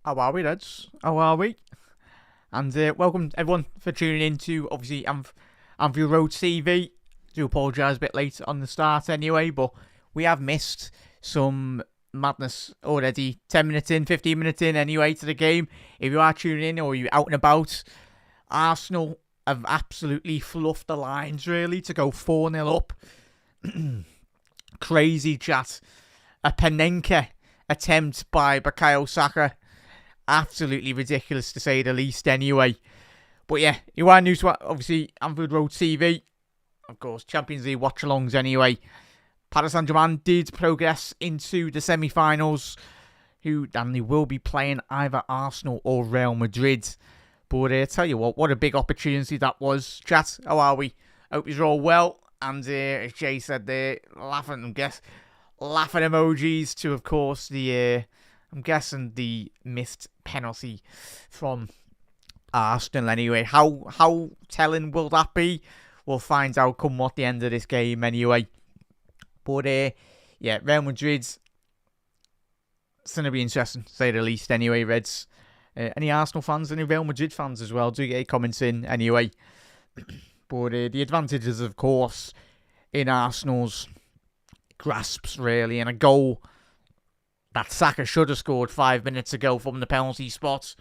How are we, lads? How are we? And welcome everyone for tuning in to obviously Anfield Road TV. Do apologise a bit late on the start anyway, but we have missed some madness already. 10 minutes in, 15 minutes in anyway to the game. If you are tuning in or you're out and about, Arsenal have absolutely fluffed the lines really to go 4-0 up. Crazy chat. A Panenka attempt by Bukayo Saka. Absolutely ridiculous to say the least anyway. But yeah, you are new to obviously Anfield Road TV. Of course, Champions League Watchalongs anyway. Paris Saint-Germain did progress into the semi-finals. And they will be playing either Arsenal or Real Madrid. But tell you what a big opportunity that was. Chat, how are we? Hope you're all well. And as Jay said there, laughing emojis to, of course, I'm guessing the missed penalty from Arsenal anyway. How telling will that be? We'll find out come what the end of this game anyway. But yeah, Real Madrid, it's going to be interesting to say the least anyway, Reds. Any Arsenal fans, any Real Madrid fans as well, do get your comments in anyway. But the advantages, of course, in Arsenal's grasps really, and a goal that Saka should have scored 5 minutes ago from the penalty spot.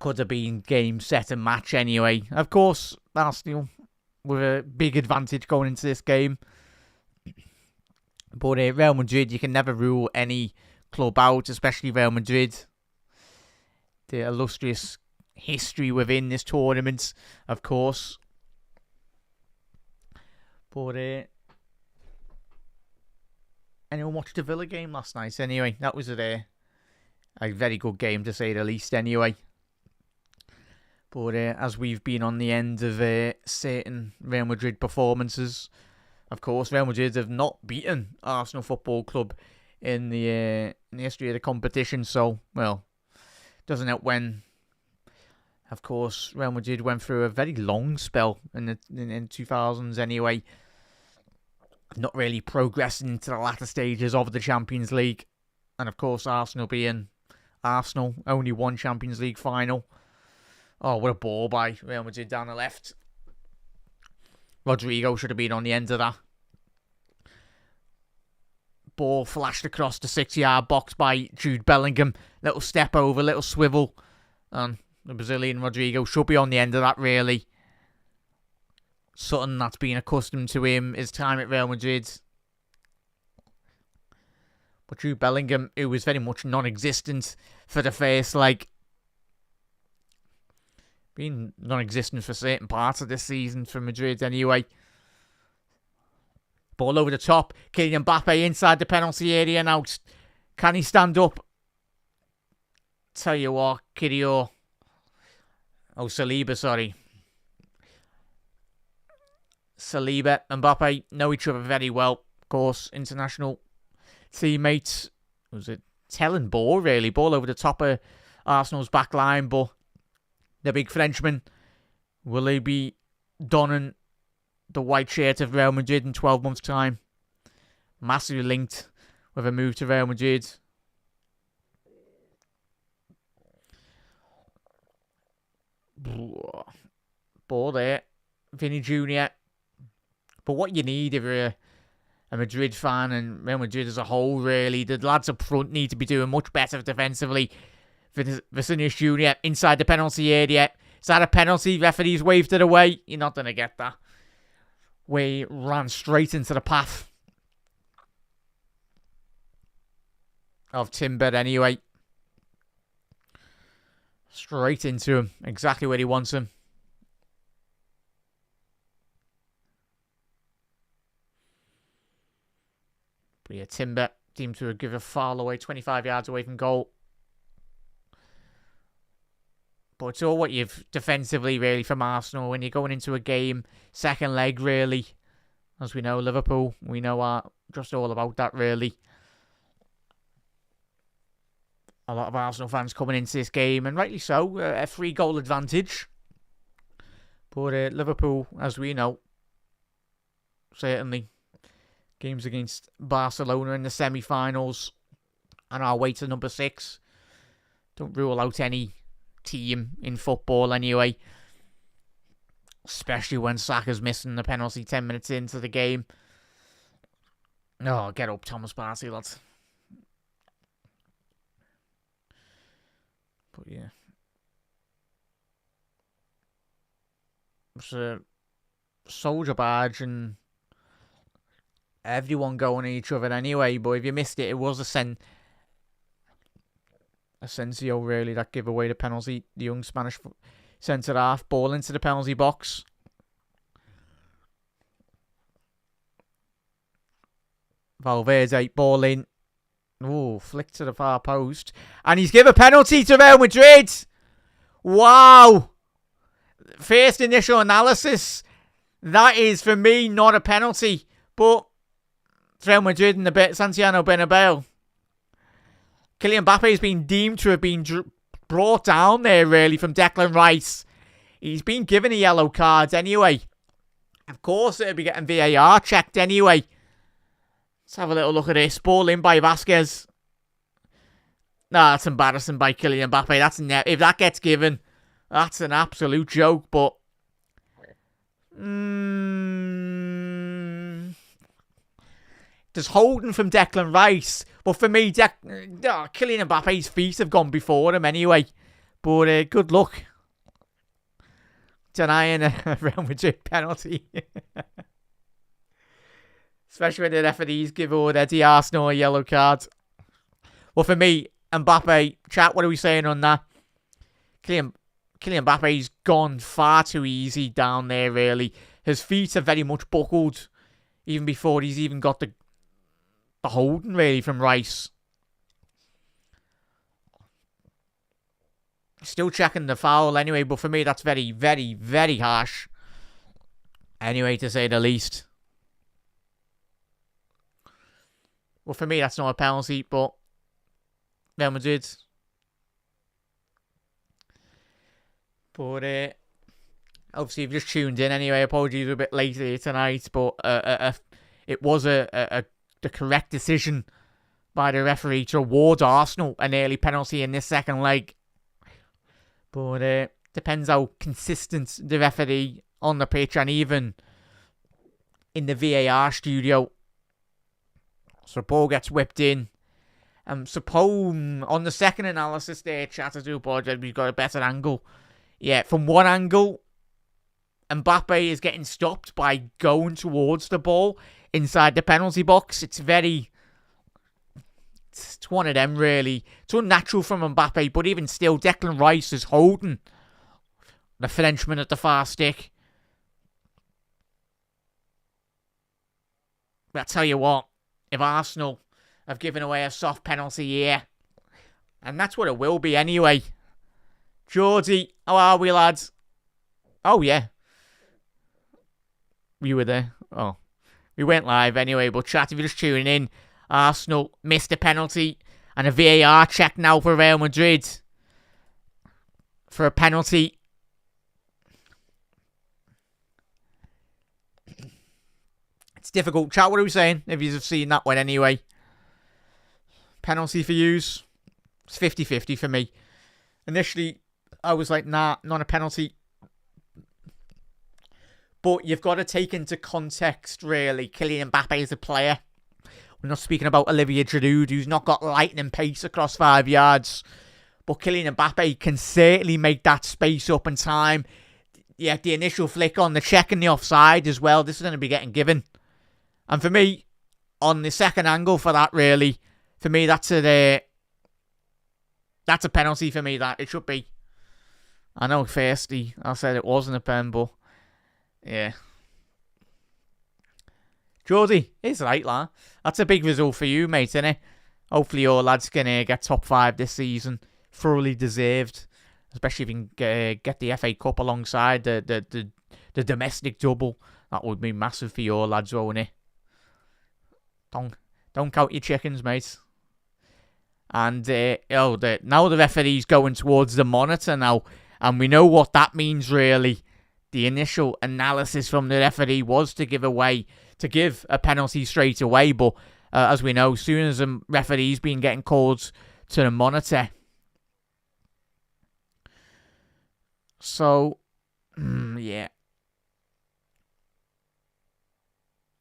Could have been game, set and match anyway. Of course, Arsenal with a big advantage going into this game. But Real Madrid, you can never rule any club out, especially Real Madrid. The illustrious history within this tournament, of course. But anyone watched the Villa game last night? Anyway, that was a very good game to say the least anyway. But as we've been on the end of certain Real Madrid performances, of course, Real Madrid have not beaten Arsenal Football Club in the history of the competition. So, well, doesn't help when, of course, Real Madrid went through a very long spell in the 2000s anyway. Not really progressing into the latter stages of the Champions League. And of course, Arsenal being Arsenal, only one Champions League final. Oh, what a ball by Real Madrid down the left. Rodrigo should have been on the end of that. Ball flashed across the 6-yard box by Jude Bellingham. Little step over, little swivel. And the Brazilian Rodrigo should be on the end of that, really. Something that's been accustomed to him, his time at Real Madrid. But Jude Bellingham, who was very much non-existent for the first, been non-existent for certain parts of this season for Madrid anyway. Ball over the top. Kylian Mbappe inside the penalty area now. Can he stand up? Tell you what, Saliba, sorry. Saliba and Mbappe know each other very well. Of course, international teammates. Was it telling ball, really? Ball over the top of Arsenal's back line, but the big Frenchman, will he be donning the white shirt of Real Madrid in 12 months' time? Massively linked with a move to Real Madrid. Ball there. Vinny Jr. But what you need if you're a Madrid fan and Real Madrid as a whole, really, the lads up front need to be doing much better defensively. Vinicius Jr. inside the penalty area. Is that a penalty? Referees waved it away. You're not going to get that. We ran straight into the path of Timber anyway. Straight into him. Exactly where he wants him. But yeah, Timber seemed to give a foul away, 25 yards away from goal. But it's all what you've defensively, really, from Arsenal when you're going into a game, second leg, really. As we know, Liverpool, we know just all about that, really. A lot of Arsenal fans coming into this game, and rightly so, a 3-goal advantage. But Liverpool, as we know, certainly games against Barcelona in the semi-finals, and our way to number 6. Don't rule out any team in football anyway. Especially when Saka's missing the penalty 10 minutes into the game. Oh, get up, Thomas Partey, lads. But yeah. It's a soldier badge and everyone going at each other anyway. But if you missed it, it was Asensio really that gave away the penalty. The young Spanish centre half ball into the penalty box. Valverde ball in. Oh, flick to the far post. And he's given a penalty to Real Madrid. Wow. First initial analysis. That is, for me, not a penalty. But Real Madrid in the Santiago Bernabeu. Kylian Mbappe has been deemed to have been brought down there, really, from Declan Rice. He's been given a yellow card anyway. Of course, it'll be getting VAR checked anyway. Let's have a little look at this. Ball in by Vasquez. Nah, that's embarrassing by Kylian Mbappe. If that gets given, that's an absolute joke. But there's holding from Declan Rice. But for me, Kylian Mbappe's feet have gone before him anyway. But good luck denying a Real Madrid penalty. Especially when the referees give already Arsenal a yellow card. Well, for me, Mbappe, chat, what are we saying on that? Kylian Mbappe's gone far too easy down there, really. His feet are very much buckled, even before he's even got the holding, really, from Rice. Still checking the foul anyway, but for me, that's very, very, very harsh. Anyway, to say the least. Well, for me, that's not a penalty, but Real Madrid. But obviously, you've just tuned in anyway. Apologies, a bit late here tonight, but it was the correct decision by the referee to award Arsenal an early penalty in this second leg. But depends how consistent the referee on the pitch and even in the VAR studio. So the ball gets whipped in. Suppose on the second analysis there, chat, I do apologize, we've got a better angle. Yeah, from one angle, Mbappe is getting stopped by going towards the ball inside the penalty box. It's one of them, really. It's unnatural from Mbappe, but even still, Declan Rice is holding the Frenchman at the far stick. But I tell you what, if Arsenal have given away a soft penalty here, and that's what it will be anyway. Geordie, how are we, lads? Oh, yeah. You were there. Oh. We went live anyway, but chat, if you're just tuning in, Arsenal missed a penalty and a VAR check now for Real Madrid for a penalty. It's difficult. Chat, what are we saying? If you've seen that one anyway. Penalty for yous. It's 50-50 for me. Initially, I was like, nah, not a penalty. But you've got to take into context, really, Kylian Mbappe is a player. We're not speaking about Olivier Giroud, who's not got lightning pace across 5 yards. But Kylian Mbappe can certainly make that space up in time. Yeah, the initial flick on the check and the offside as well. This is going to be getting given. And for me, on the second angle for that, really, for me, that's a penalty for me, that. It should be. I know, firstly, I said it wasn't a pen, but yeah. Geordie, it's right, lad. That's a big result for you, mate, innit? Hopefully your lads can get top 5 this season. Thoroughly deserved. Especially if you can get the FA Cup alongside the domestic double. That would be massive for your lads, won't it? Don't count your chickens, mate. And now the referee's going towards the monitor now. And we know what that means, really. The initial analysis from the referee was to give a penalty straight away. But as we know, as soon as the referee's been getting called to the monitor, So, yeah.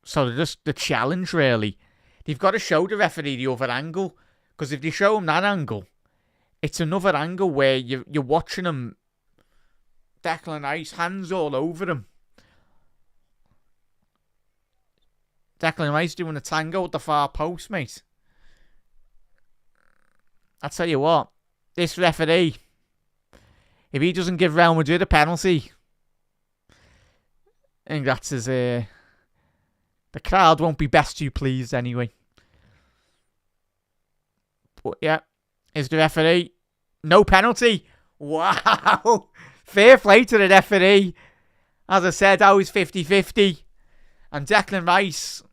So just the challenge, really. They've got to show the referee the other angle. Because if they show him that angle, it's another angle where you're watching him, Declan Rice, hands all over him. Declan Rice doing a tango at the far post, mate. I tell you what, this referee, if he doesn't give Real Madrid a penalty, I think that's his... the crowd won't be best too pleased anyway. But yeah, is the referee. No penalty. Wow. Fair play to the referee. As I said, I was 50-50. And Declan Rice,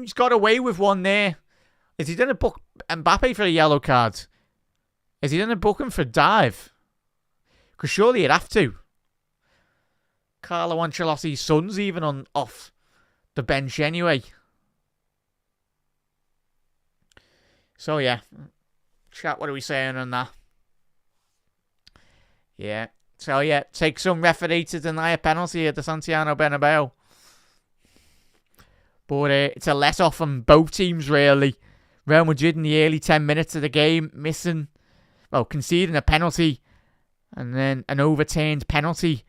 he's got away with one there. Is he going to book Mbappe for a yellow card? Is he going to book him for a dive? Because surely he'd have to. Carlo Ancelotti's son's even off the bench anyway. So yeah. Chat, what are we saying on that? Yeah. So yeah, take some referee to deny a penalty at the Santiago Bernabeu. But it's a let-off from both teams, really. Real Madrid in the early 10 minutes of the game, conceding a penalty and then an overturned penalty.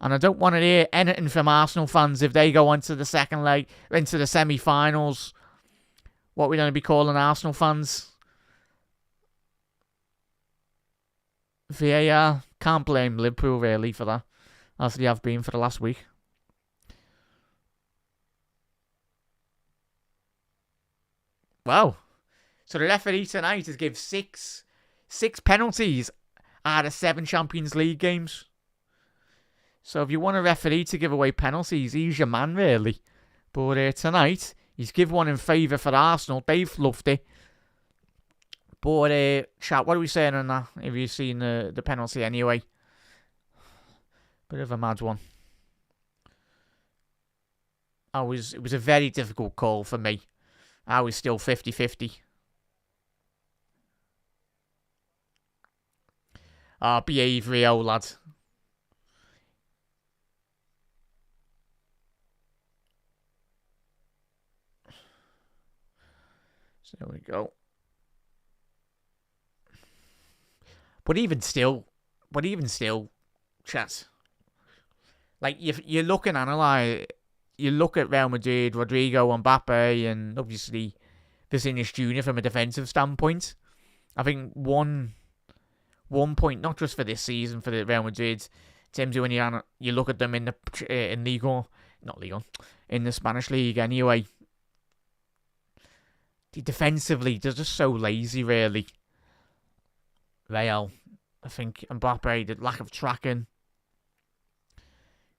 And I don't want to hear anything from Arsenal fans if they go on to the second leg, into the semi-finals. What we're going to be calling Arsenal fans. VAR. Can't blame Liverpool, really, for that. As they have been for the last week. Wow. So the referee tonight has given six penalties out of 7 Champions League games. So if you want a referee to give away penalties, he's your man, really. But tonight, he's given one in favour for Arsenal. They've loved it. But, chat, what are we saying on that? Have you seen the penalty anyway? Bit of a mad one. It was a very difficult call for me. I was still 50-50. Behave, Rio, lad. So there we go. But even still, chat. Like, you look and analyse. You look at Real Madrid, Rodrigo, Mbappe, and obviously Vinicius Jr. from a defensive standpoint. I think one point, not just for this season for the Real Madrid, in terms of when you look at them in the in the Spanish league anyway. Defensively, they're just so lazy, really. Real, I think Mbappe, the lack of tracking,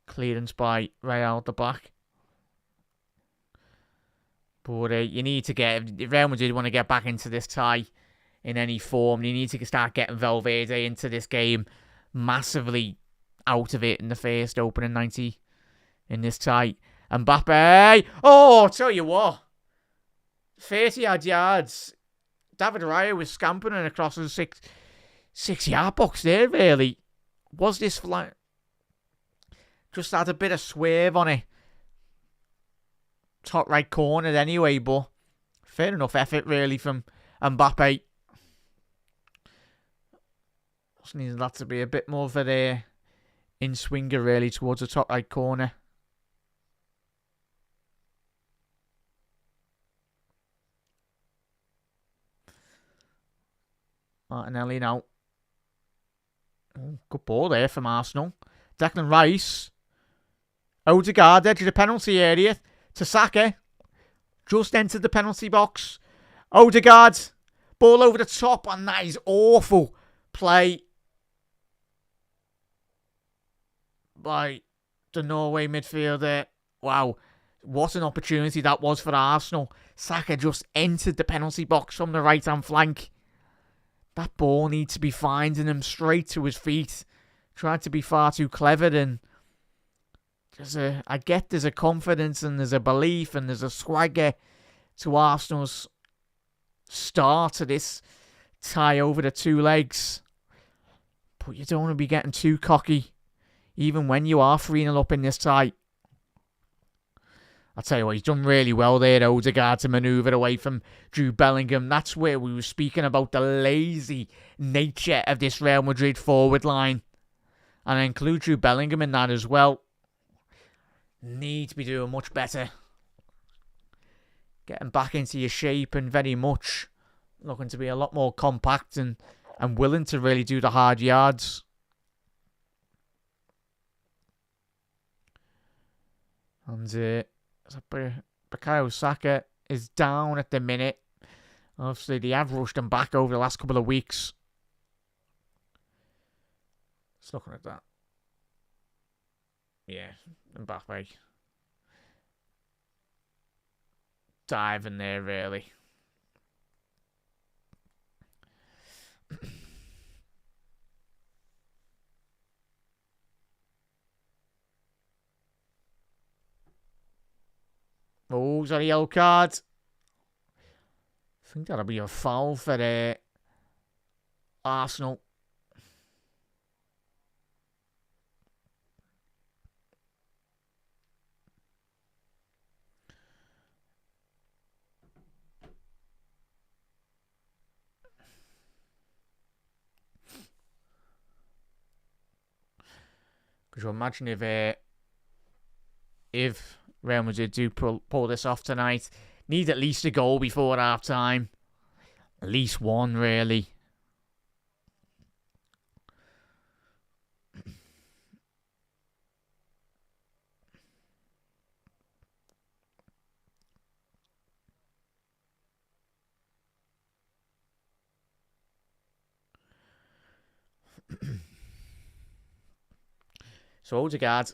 clearance by Real at the back. But you need to if Real Madrid want to get back into this tie in any form, you need to start getting Valverde into this game massively out of it in the first opening 90 in this tie. Mbappe! Oh, I'll tell you what. 30-odd yards. David Raya was scampering across the 6-yard box there, really. Was this flight? Just had a bit of swerve on it. Top right corner anyway, but fair enough effort, really, from Mbappe. Just needed that to be a bit more of a in-swinger, really, towards the top right corner. Martinelli now. Oh, good ball there from Arsenal. Declan Rice. Odegaard, edge of the penalty area. To Saka. Just entered the penalty box. Odegaard. Ball over the top, and that is awful play by the Norway midfielder. Wow. What an opportunity that was for Arsenal. Saka just entered the penalty box from the right-hand flank. That ball needs to be finding him straight to his feet. Tried to be far too clever, and I get there's a confidence and there's a belief and there's a swagger to Arsenal's start to this tie over the two legs. But you don't want to be getting too cocky, even when you are 3-0 up in this tie. I'll tell you what, he's done really well there, Odegaard, to manoeuvre away from Jude Bellingham. That's where we were speaking about the lazy nature of this Real Madrid forward line. And I include Jude Bellingham in that as well. Need to be doing much better. Getting back into your shape and very much looking to be a lot more compact and willing to really do the hard yards. And Bukayo Saka is down at the minute. Obviously, they have rushed him back over the last couple of weeks. Just looking at that. Yeah, Mbappe. Diving there, really. Oh, is that a yellow card? I think that'll be a foul for Arsenal. Could you imagine if Real Madrid do pull this off tonight? Need at least a goal before half time. At least one, really. So Odegaard,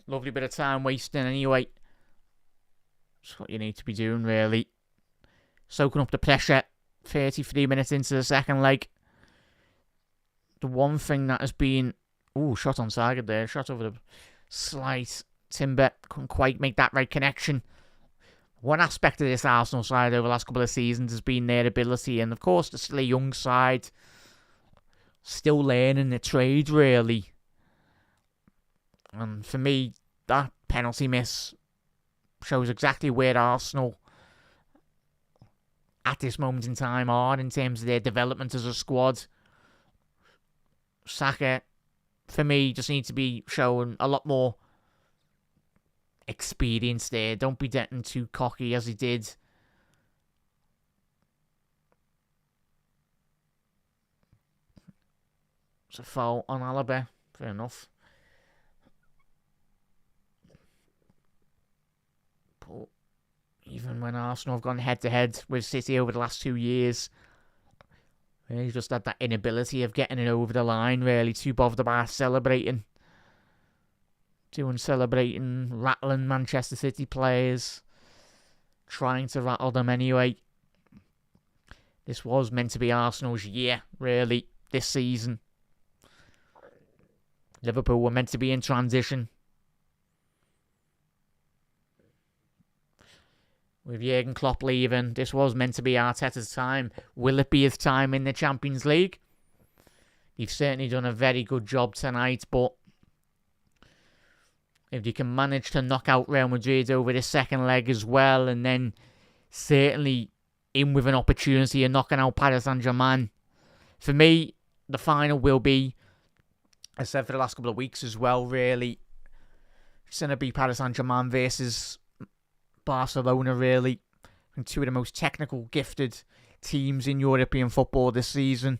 lovely bit of time wasting anyway. That's what you need to be doing, really. Soaking up the pressure. 33 minutes into the second leg. The one thing that has been... Ooh, shot on target there. Shot over the slight. Timber couldn't quite make that right connection. One aspect of this Arsenal side over the last couple of seasons has been their ability. And, of course, the still a young side. Still learning the trade, really. And for me, that penalty miss shows exactly where Arsenal at this moment in time are in terms of their development as a squad. Saka, for me, just needs to be showing a lot more experience there. Don't be getting too cocky as he did. It's a foul on Alaba. Fair enough. But even when Arsenal have gone head-to-head with City over the last 2 years, they just had that inability of getting it over the line, really, too bothered about celebrating. Celebrating, rattling Manchester City players, trying to rattle them anyway. This was meant to be Arsenal's year, really, this season. Liverpool were meant to be in transition. With Jurgen Klopp leaving, this was meant to be Arteta's time. Will it be his time in the Champions League? He's certainly done a very good job tonight, but if you can manage to knock out Real Madrid over the second leg as well, and then certainly in with an opportunity of knocking out Paris Saint-Germain, for me, the final will be, as I said for the last couple of weeks as well, really, it's going to be Paris Saint-Germain versus Barcelona, really. And two of the most technical, gifted teams in European football this season.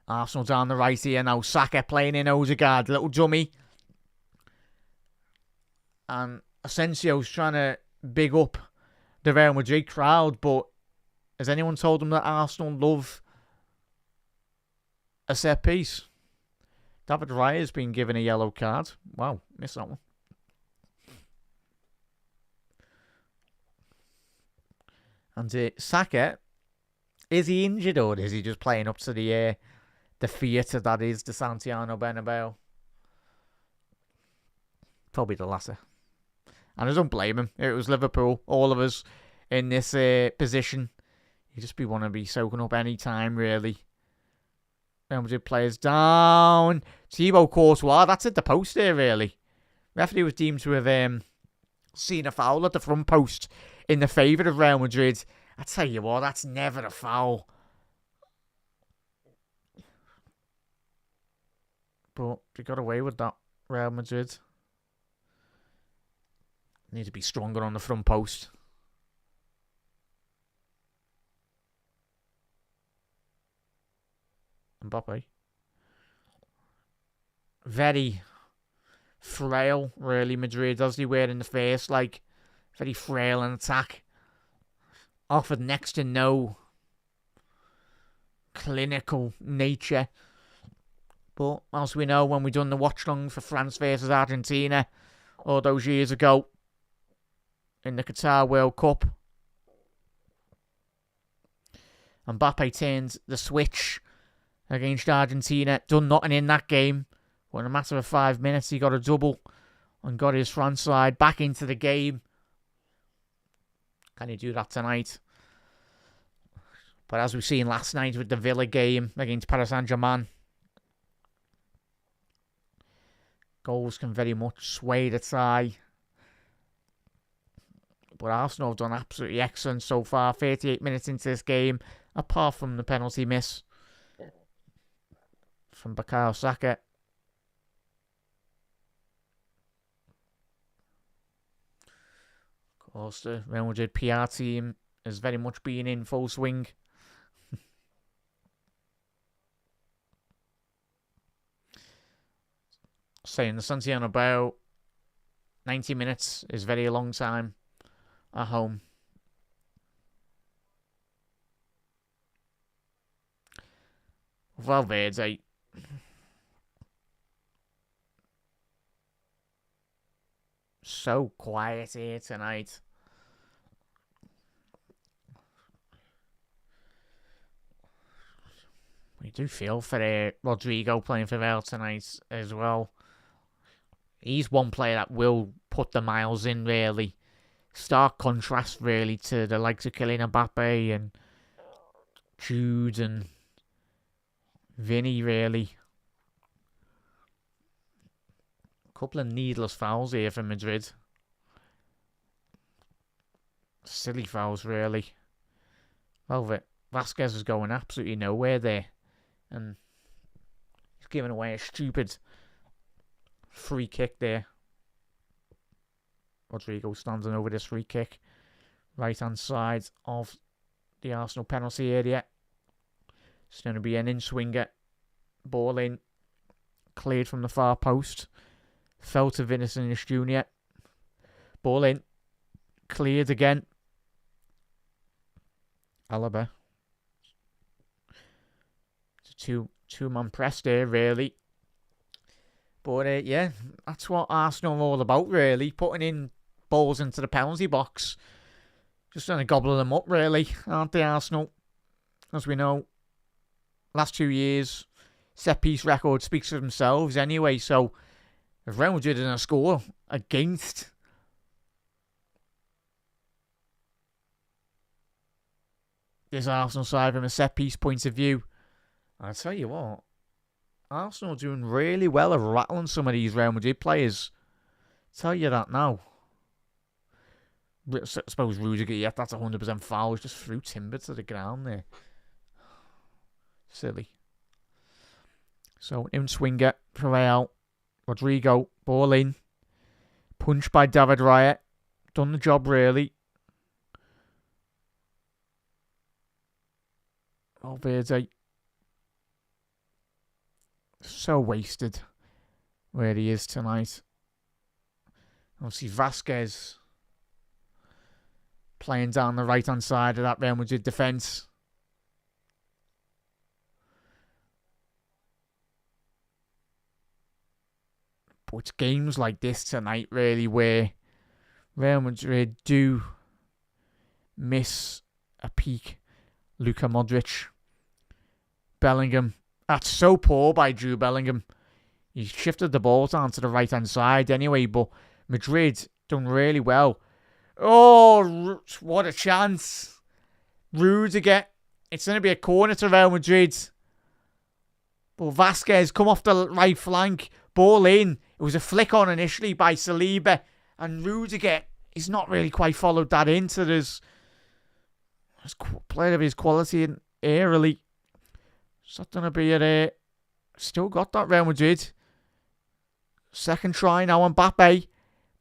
Arsenal down the right here now. Saka playing in Odegaard, little dummy. And Asensio's trying to big up the Real Madrid crowd, but has anyone told them that Arsenal love a set piece? David Raya's been given a yellow card. Wow, missed that one. And Saka, is he injured or is he just playing up to the theatre that is the Santiago Bernabeu? Probably the latter. And I don't blame him. It was Liverpool. All of us in this position. You just want to be soaking up any time, really. Real Madrid players down. Thibaut Courtois, that's at the post there, really. Referee was deemed to have seen a foul at the front post in the favour of Real Madrid. I tell you what, that's never a foul. But they got away with that, Real Madrid. Need to be stronger on the front post. Mbappe. Very frail, really, Madrid, as they were in the first, like, very frail in attack. Offered next to no clinical nature. But as we know, when we done the watch-along for France versus Argentina all those years ago in the Qatar World Cup, Mbappe turned the switch against Argentina, done nothing in that game. But in a matter of 5 minutes, he got a double and got his France side back into the game. Can he do that tonight? But as we've seen last night with the Villa game against Paris Saint-Germain, goals can very much sway the tie. But Arsenal have done absolutely excellent so far. 38 minutes into this game, apart from the penalty miss from Bukayo Saka. Of course, the Real Madrid PR team has very much been in full swing. Saying the Santiago Bernabeu, 90 minutes is very long time at home. Valverde. So quiet here tonight. We do feel for Rodrigo playing for Real tonight as well. He's one player that will put the miles in, really. Stark contrast, really, to the likes of Kylian Mbappe and Jude and Vinny, really. A couple of needless fouls here for Madrid. Silly fouls, really. Well, Vasquez is going absolutely nowhere there. And he's giving away a stupid free kick there. Rodrigo standing over this free kick. Right hand side of the Arsenal penalty area. It's going to be an in-swinger. Ball in. Cleared from the far post. Fell to Vinicius Jr. Ball in. Cleared again. Alaba. It's a two-man press there, really. But, yeah, that's what Arsenal are all about, really. Putting in balls into the penalty box. Just trying to gobble them up, really, aren't they, Arsenal? As we know, last 2 years, set-piece record speaks for themselves anyway. So, if Real Madrid didn't score against this Arsenal side from a set-piece point of view, I'll tell you what, Arsenal are doing really well at rattling some of these Real Madrid players. Tell you that now. I suppose Rudiger, yeah, that's 100% foul. He just threw Timber to the ground there. Silly. So, in-swinger for Real. Rodrigo, ball in. Punched by David Raya. Done the job, really. Valverde. So wasted where he is tonight. Obviously, Vasquez playing down the right-hand side of that Real Madrid defence. But it's games like this tonight, really, where Real Madrid do miss a peak. Luka Modric. Bellingham. That's so poor by Jude Bellingham. He shifted the ball down to the right-hand side anyway, but Madrid done really well Oh, what a chance. Rudiger. It's going to be a corner to Real Madrid. But Vasquez come off the right flank. Ball in. It was a flick on initially by Saliba. And Rudiger, he's not really quite followed that in. So there's player of his quality in airily. Is that going to be it? Still got that Real Madrid. Second try now on Mbappe.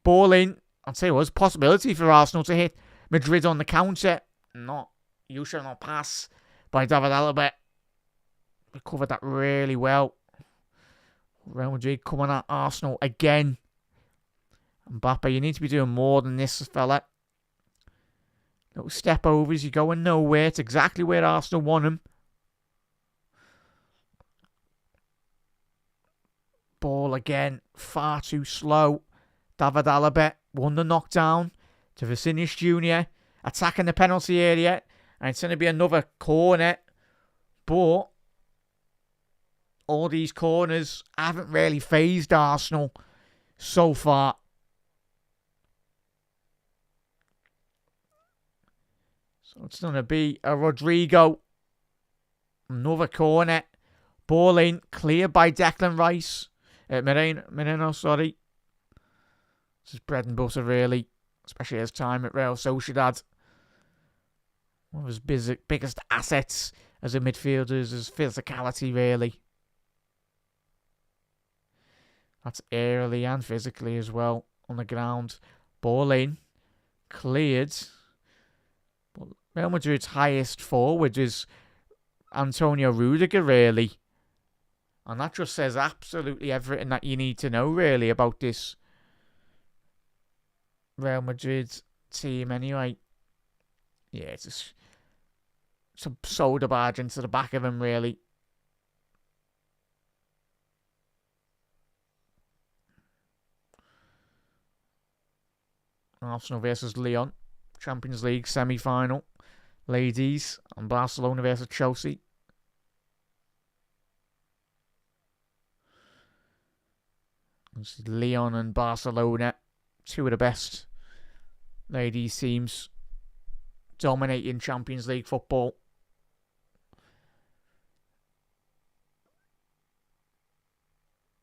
Ball in. I'd say it was a possibility for Arsenal to hit Madrid on the counter. You shall not pass by David Alaba. Recovered that really well. Real Madrid coming at Arsenal again. Mbappe, you need to be doing more than this, fella. Little step overs, you're going nowhere. It's exactly where Arsenal want him. Ball again, far too slow. David Alaba won the knockdown to Vinicius Jr. Attacking the penalty area. And it's going to be another corner. But all these corners haven't really phased Arsenal so far. So it's going to be a Rodrigo. Another corner. Ball in. Cleared by Declan Rice. Moreno, sorry. This is bread and butter, really. Especially his time at Real Sociedad. One of his biggest assets as a midfielder is his physicality, really. That's aerially and physically as well on the ground. Ball in. Cleared. But Real Madrid's highest forward is Antonio Rudiger, really. And that just says absolutely everything that you need to know, really, about this Real Madrid team, anyway. Yeah, it's some soda barge into the back of him, really. Arsenal versus Lyon. Champions League semi-final. Ladies. And Barcelona versus Chelsea. Lyon and Barcelona, two of the best ladies teams dominating Champions League football.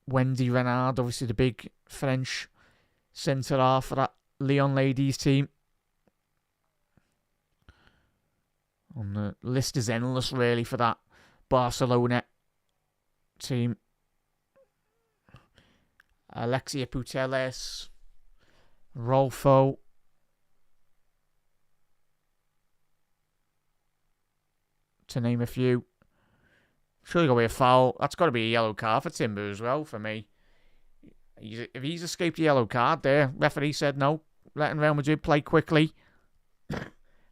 Wendy Renard, obviously the big French centre-half for that Lyon ladies team. And the list is endless, really, for that Barcelona team. Alexia Putellas, Rolfo, to name a few. Surely got to be a foul. That's got to be a yellow card for Timber as well, for me. If he's escaped a yellow card there, referee said no, letting Real Madrid play quickly.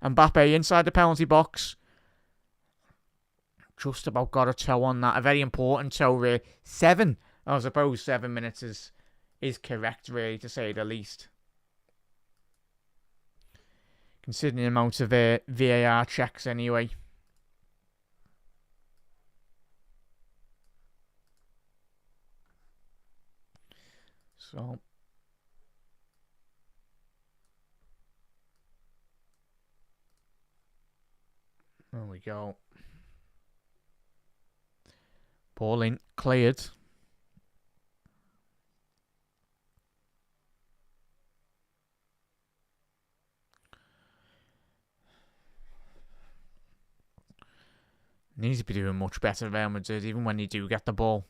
Mbappe inside the penalty box. Just about got a toe on that. A very important toe, really. 7. I suppose 7 minutes is correct, really, to say the least. Considering the amount of VAR checks, anyway. So. There we go. Ball in. Cleared. Needs to be doing much better, Real Madrid, even when you do get the ball.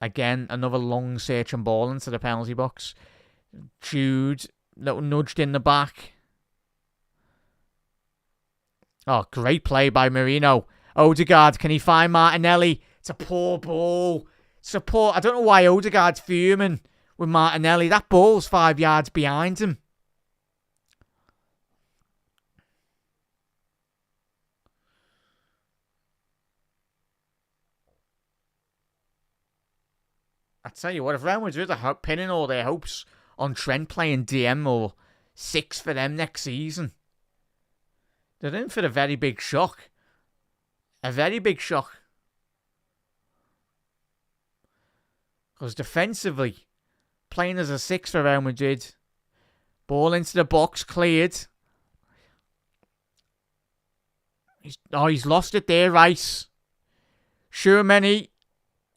Again, another long searching ball into the penalty box. Jude, little nudged in the back. Oh, great play by Marino. Odegaard, can he find Martinelli? It's a poor ball. I don't know why Odegaard's fuming with Martinelli. That ball's 5 yards behind him. I tell you what, if Real Madrid are pinning all their hopes on Trent playing DM or 6 for them next season, they're in for a very big shock. A very big shock. Because defensively, playing as a 6 for Real Madrid Ball into the box, cleared. He's lost it there, Rice. Shermany.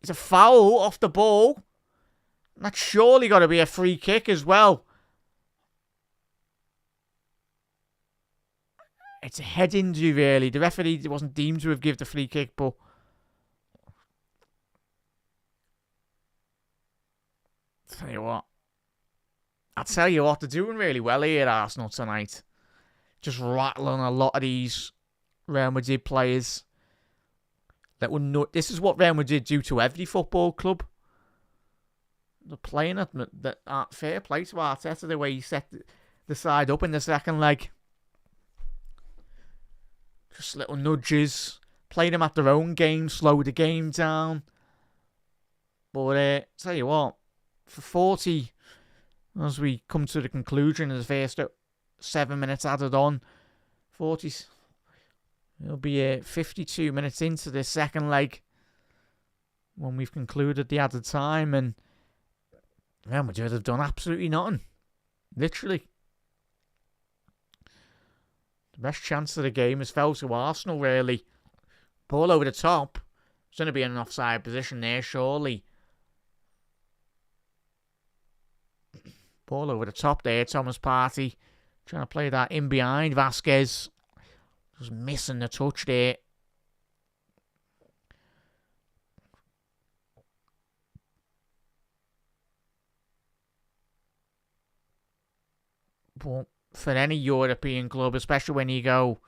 It's a foul off the ball. That's surely got to be a free kick as well. It's a head injury, really. The referee wasn't deemed to have given the free kick, but I'll tell you what, they're doing really well here at Arsenal tonight. Just rattling a lot of these Real Madrid players. This is what Real Madrid do to every football club. They're playing at fair play to Arteta, the way he set the side up in the second leg. Just little nudges. Play them at their own game, slow the game down. But tell you what, for 40, as we come to the conclusion of the first 7 minutes added on, 40, it'll be 52 minutes into the second leg when we've concluded the added time, and Real Madrid have done absolutely nothing. Literally. The best chance of the game has fell to Arsenal, really. Ball over the top. It's going to be in an offside position there, surely. Ball over the top there, Thomas Partey. Trying to play that in behind. Vasquez just missing the touch there. But for any European club, especially when you go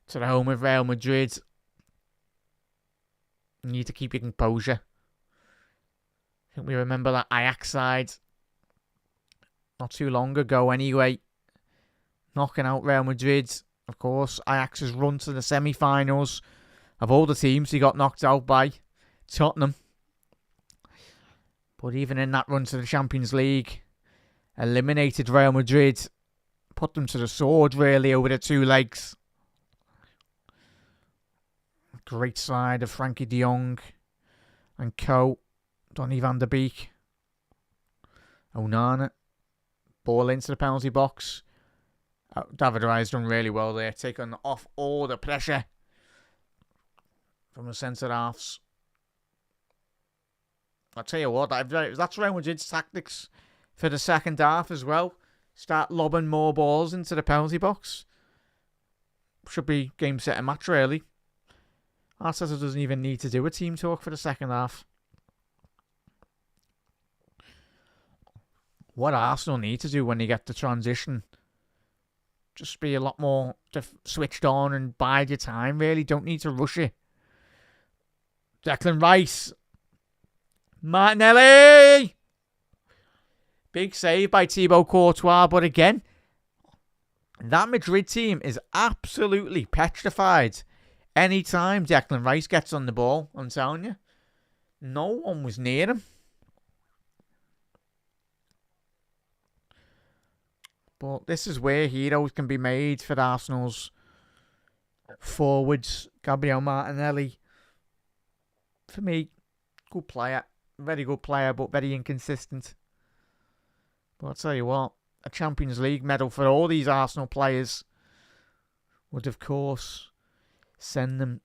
to the home of Real Madrid, you need to keep your composure. I think we remember that Ajax side not too long ago anyway, knocking out Real Madrid. Of course, Ajax's run to the semi-finals. Of all the teams, he got knocked out by Tottenham. But even in that run to the Champions League, eliminated Real Madrid, put them to the sword, really, over the two legs. Great side of Frankie de Jong and co. Donny van der Beek. Onana. Ball into the penalty box. David Raya's done really well there, taking off all the pressure from the centre halves. I'll tell you what, that's Real Madrid's tactics for the second half as well. Start lobbing more balls into the penalty box. Should be game, set and match, really. Arteta doesn't even need to do a team talk for the second half. What Arsenal need to do when they get the transition, just be a lot more switched on and bide your time, really. Don't need to rush it. Declan Rice. Martinelli! Big save by Thibaut Courtois, but again, that Madrid team is absolutely petrified. Anytime Declan Rice gets on the ball, I'm telling you, no one was near him. But this is where heroes can be made for Arsenal's forwards. Gabriel Martinelli, for me, good player. Very good player, but very inconsistent. But I'll tell you what, a Champions League medal for all these Arsenal players would, of course, send them.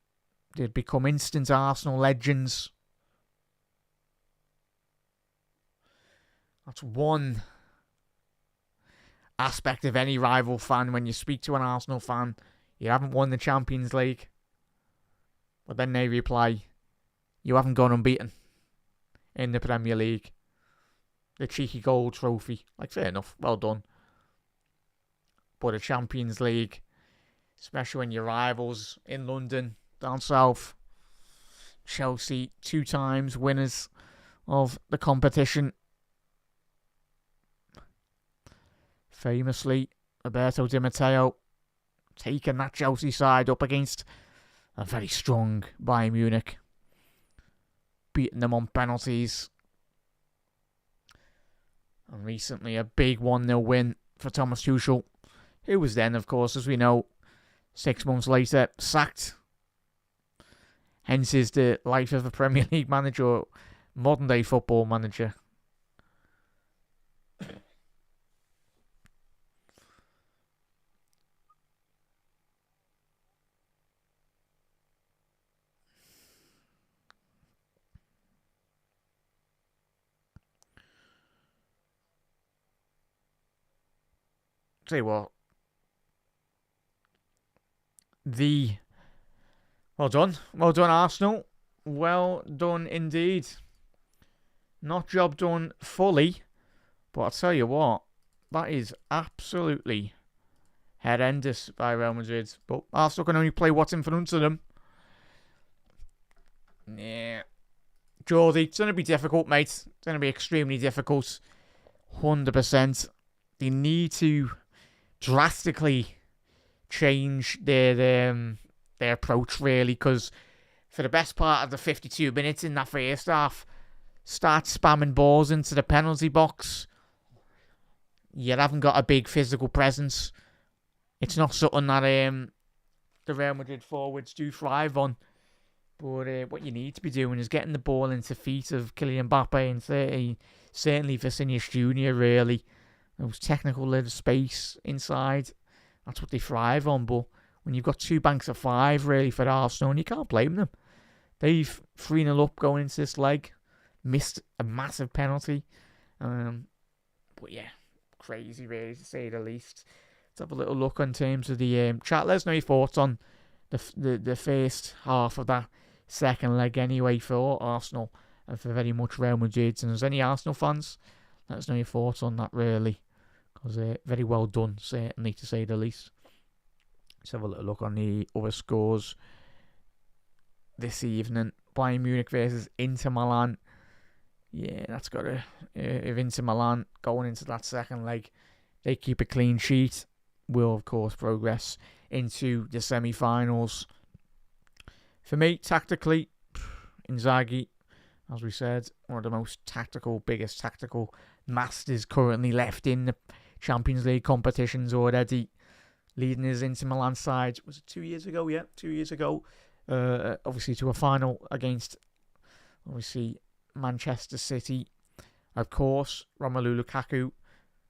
They'd become instant Arsenal legends. That's one aspect of any rival fan. When you speak to an Arsenal fan, you haven't won the Champions League. But then they reply, you haven't gone unbeaten in the Premier League. The cheeky gold trophy. Like, fair enough. Well done. But a Champions League, especially when your rivals in London, down south, Chelsea, 2 times winners of the competition. Famously, Roberto Di Matteo taking that Chelsea side up against a very strong Bayern Munich, beating them on penalties. And recently a big 1-0 win for Thomas Tuchel, who was then, of course, as we know, 6 months later, sacked. Hence is the life of a Premier League manager, modern day football manager. tell you what, well done, Arsenal, well done indeed. Not job done fully, but I'll tell you what, that is absolutely horrendous by Real Madrid. But Arsenal can only play what's in front of them. Yeah. Geordie, it's going to be difficult, mate. It's going to be extremely difficult. 100%. They need to drastically change their approach, really, because for the best part of the 52 minutes in that first half, start spamming balls into the penalty box. You haven't got a big physical presence. It's not something that the Real Madrid forwards do thrive on. But what you need to be doing is getting the ball into feet of Kylian Mbappe and certainly Vinicius Jr. really. Those technical little space inside, that's what they thrive on. But when you've got two banks of five really for Arsenal, and you can't blame them. They've 3-0 up going into this leg. Missed a massive penalty. But yeah, crazy really to say the least. Let's have a little look in terms of the chat. Let us know your thoughts on the first half of that second leg anyway for Arsenal and for very much Real Madrid. And if there's any Arsenal fans, let us know your thoughts on that really, because very well done, certainly, to say the least. Let's have a little look on the other scores this evening. Bayern Munich versus Inter Milan. Yeah, that's got to... if Inter Milan going into that second leg, they keep a clean sheet, will of course progress into the semi-finals. For me, tactically, Inzaghi, as we said, one of the most biggest tactical masters currently left in the Champions League competitions already. Leading his Inter Milan side, was it 2 years ago? Yeah, 2 years ago. Obviously to a final against, obviously, Manchester City. Of course, Romelu Lukaku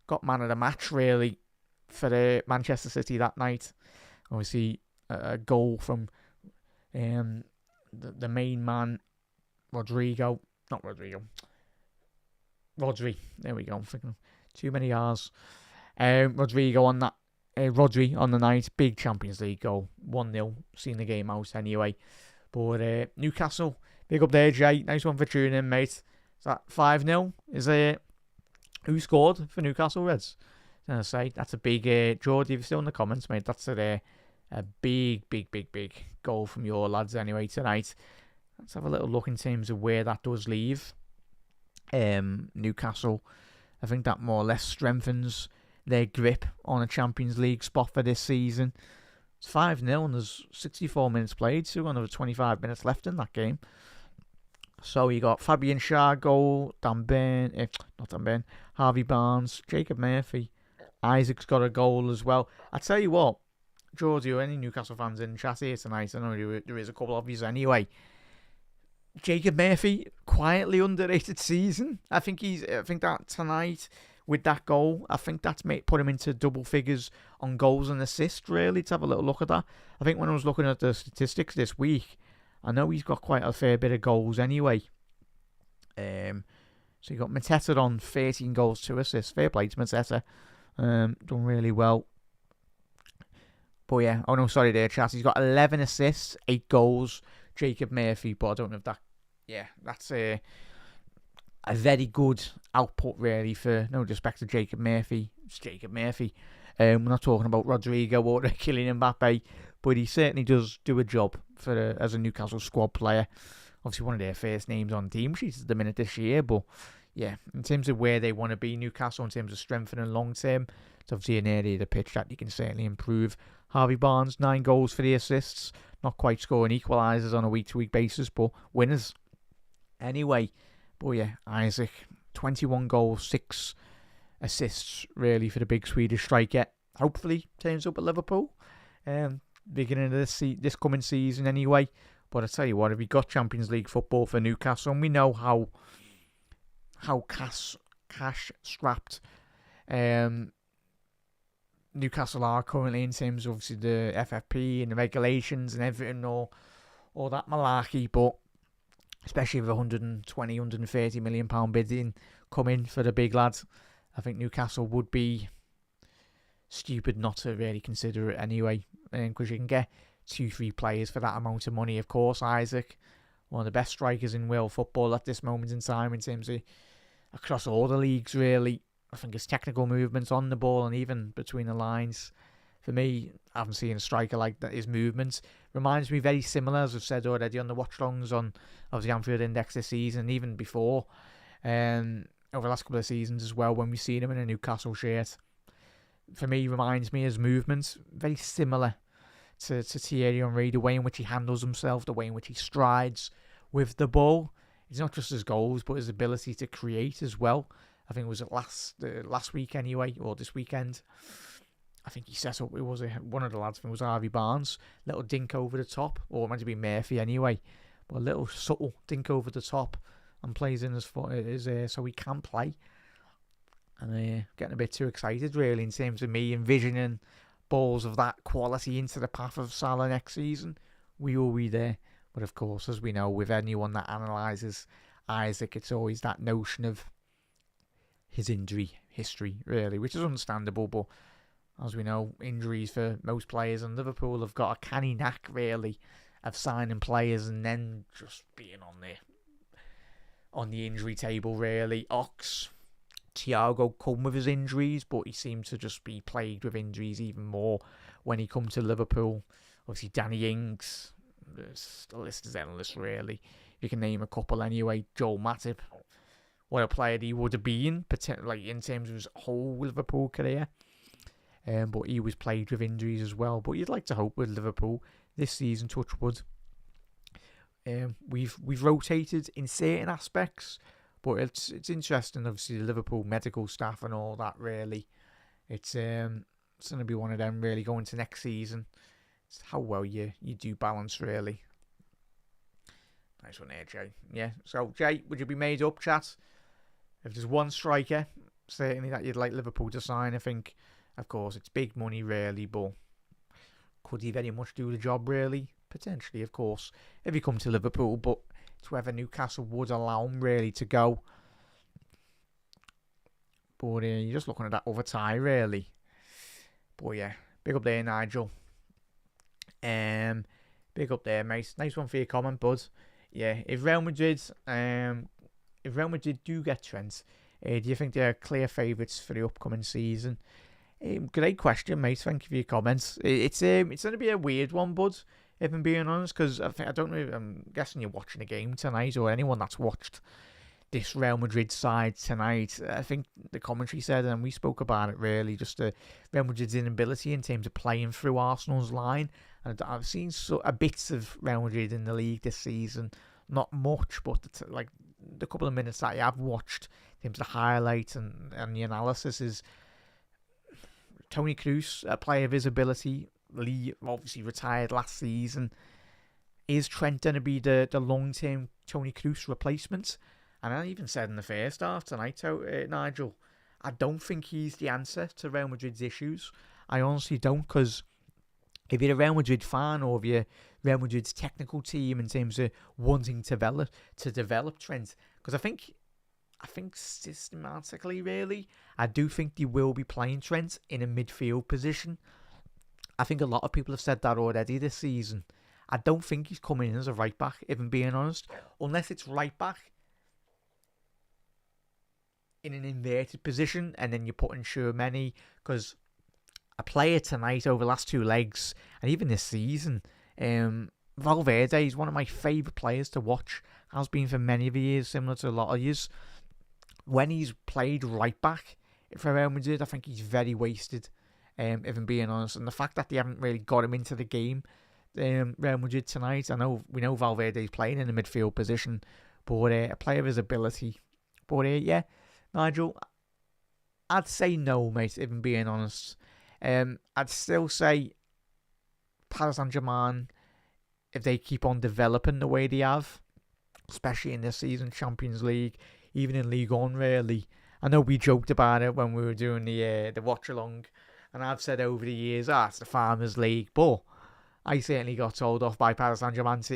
got man of the match, really, for the Manchester City that night. Obviously, a goal from the main man, Rodri. There we go. I'm thinking too many R's. Rodri on the night. Big Champions League goal. 1-0. Seen the game out anyway. But Newcastle, big up there, Jay. Nice one for tuning in, mate. Is that 5-0? Who scored for Newcastle Reds? I was going to say, that's a big... Geordie, if you're still in the comments, mate, that's a big goal from your lads anyway tonight. Let's have a little look in terms of where that does leave Newcastle. I think that more or less strengthens their grip on a Champions League spot for this season. It's 5-0 and there's 64 minutes played, so another 25 minutes left in that game. So you got Fabian Schär goal, Harvey Barnes, Jacob Murphy, Isaac's got a goal as well. I tell you what, Geordie or any Newcastle fans in chat here tonight, I know there is a couple of you anyway. Jacob Murphy, quietly underrated season. I think that tonight with that goal, I think that's put him into double figures on goals and assists, really, to have a little look at that. I think when I was looking at the statistics this week, I know he's got quite a fair bit of goals anyway. So you got Mateta on 13 goals, 2 assists. Fair play to Mateta. Done really well. But yeah, oh no, sorry there, chat. He's got 11 assists, 8 goals. Jacob Murphy, but I don't know if that... Yeah, that's a very good output, really, for no disrespect to Jacob Murphy. It's Jacob Murphy. We're not talking about Rodrigo or Kylian Mbappe, but he certainly does do a job as a Newcastle squad player. Obviously, one of their first names on team sheets at the minute this year, but yeah, in terms of where they want to be, Newcastle, in terms of strengthening long term, it's obviously an area of the pitch that you can certainly improve. Harvey Barnes, 9 goals for the assists. Not quite scoring equalisers on a week-to-week basis, but winners anyway. But yeah, Isaac, 21 goals, 6 assists, really, for the big Swedish striker. Hopefully turns up at Liverpool. Beginning of this coming season anyway. But I tell you what, if we got Champions League football for Newcastle, and we know how cash-strapped Newcastle are currently in terms of obviously the FFP and the regulations and everything, all that malarkey, but especially with 120, 130 million pound bidding coming for the big lads, I think Newcastle would be stupid not to really consider it anyway, because you can get 2-3 players for that amount of money. Of course, Isaac, one of the best strikers in world football at this moment in time, in terms of across all the leagues, really. I think his technical movements on the ball and even between the lines, for me, I haven't seen a striker like that. His movements reminds me very similar, as I've said already, on the watchalongs on the Anfield Index this season, and even before, over the last couple of seasons as well, when we've seen him in a Newcastle shirt. For me, reminds me his movements very similar to Thierry Henry, the way in which he handles himself, the way in which he strides with the ball. It's not just his goals, but his ability to create as well. I think it was last week anyway, or this weekend. I think he set up, one of the lads, I think it was Harvey Barnes, little dink over the top, or it might have been Murphy anyway, but a little subtle dink over the top and plays in his foot, so he can play. And getting a bit too excited, really, in terms of me envisioning balls of that quality into the path of Salah next season. We will be there. But of course, as we know, with anyone that analyses Isaac, it's always that notion of his injury history, really, which is understandable. But as we know, injuries for most players, and Liverpool have got a canny knack, really, of signing players and then just being on the injury table, really. Thiago come with his injuries, but he seemed to just be plagued with injuries even more when he come to Liverpool. Obviously, Danny Ings, the list is endless, really. You can name a couple anyway. Joel Matip, what a player he would have been, like in terms of his whole Liverpool career. But he was plagued with injuries as well. But you'd like to hope with Liverpool this season, touch wood, we've rotated in certain aspects. But it's interesting, obviously, the Liverpool medical staff and all that, really. It's going to be one of them, really, going to next season. It's how well you do balance, really. Nice one there, Jay. Yeah, so, Jay, would you be made up, chat? If there's one striker, certainly, that you'd like Liverpool to sign, I think, of course, it's big money, really, but could he very much do the job, really? Potentially, of course, if he come to Liverpool, but it's whether Newcastle would allow him really to go. But you're just looking at that other tie, really. But yeah, big up there, Nigel. Big up there, mate. Nice one for your comment, bud. Yeah, if Real Madrid do get Trent, do you think they're clear favourites for the upcoming season? Great question, mate. Thank you for your comments. It's going to be a weird one, bud, if I'm being honest, because I don't know, I'm guessing you're watching the game tonight, or anyone that's watched this Real Madrid side tonight. I think the commentary said, and we spoke about it, really, just Real Madrid's inability in terms of playing through Arsenal's line. And I've seen a bits of Real Madrid in the league this season, not much, but the couple of minutes that I have watched, in terms of the highlights and the analysis, is Toni Kroos, a player of his ability. Lee obviously retired last season. Is Trent going to be the long-term Toni Kroos replacement? And I even said in the first half tonight, Nigel, I don't think he's the answer to Real Madrid's issues. I honestly don't, because if you're a Real Madrid fan, or if you're Real Madrid's technical team in terms of wanting to develop Trent, because I think systematically, really, I do think they will be playing Trent in a midfield position. I think a lot of people have said that already this season. I don't think he's coming in as a right back, if I'm being honest. Unless it's right back in an inverted position, and then you're putting Tchouaméni, because a player tonight over the last two legs, and even this season, Valverde is one of my favourite players to watch. Has been for many of years, similar to a lot of years. When he's played right back for Real Madrid, I think he's very wasted. If I'm being honest, and the fact that they haven't really got him into the game, Real Madrid tonight. We know Valverde's playing in a midfield position, but a player of his ability. But yeah, Nigel, I'd say no, mate. If I'm being honest, I'd still say Paris Saint-Germain, if they keep on developing the way they have, especially in this season, Champions League, even in Ligue 1, really. I know we joked about it when we were doing the watch-along. And I've said over the years, it's the Farmers League. But I certainly got told off by Paris Saint-Germain's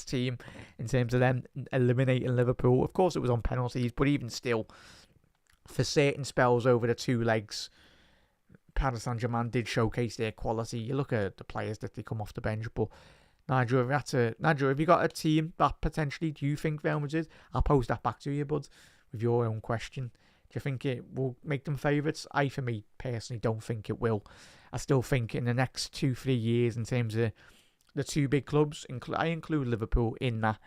team in terms of them eliminating Liverpool. Of course, it was on penalties, but even still, for certain spells over the two legs, Paris Saint-Germain did showcase their quality. You look at the players that they come off the bench, but Nigel, have you got a team that potentially, do you think Real Madrid, I'll pose that back to you, bud, with your own question. Do you think it will make them favourites? For me, personally, don't think it will. I still think in the next 2-3 years, in terms of the two big clubs, I include Liverpool in that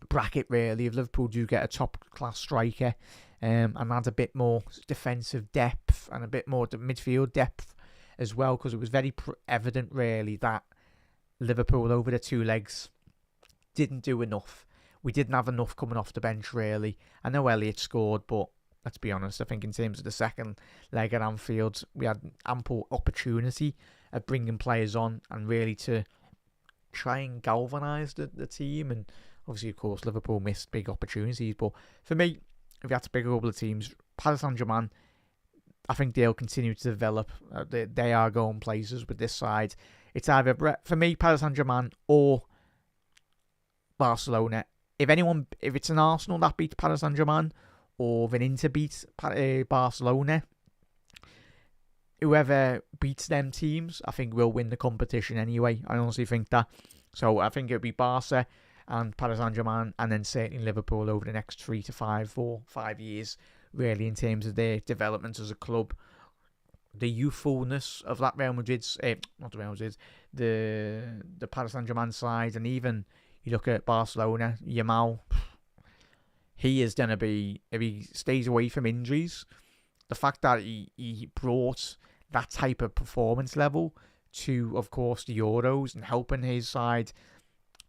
bracket, really. If Liverpool do get a top-class striker and add a bit more defensive depth and a bit more midfield depth as well, because it was very evident, really, that Liverpool over the two legs didn't do enough. We didn't have enough coming off the bench, really. I know Elliott scored, but let's be honest, I think in terms of the second leg at Anfield, we had ample opportunity of bringing players on and really to try and galvanise the team. And obviously, of course, Liverpool missed big opportunities. But for me, if you had to pick a couple of teams, Paris Saint-Germain, I think they'll continue to develop. They are going places with this side. It's either, for me, Paris Saint-Germain or Barcelona. If it's an Arsenal that beats Paris Saint-Germain, or if an Inter beats Barcelona, whoever beats them teams, I think will win the competition anyway. I honestly think that. So I think it'll be Barca and Paris Saint-Germain, and then certainly Liverpool over the next 3 to 5 years, really, in terms of their development as a club. The youthfulness of that Real Madrid's, not the Real Madrid, the Paris Saint-Germain side, and even you look at Barcelona, Yamal, he is going to be, if he stays away from injuries, the fact that he brought that type of performance level to, of course, the Euros and helping his side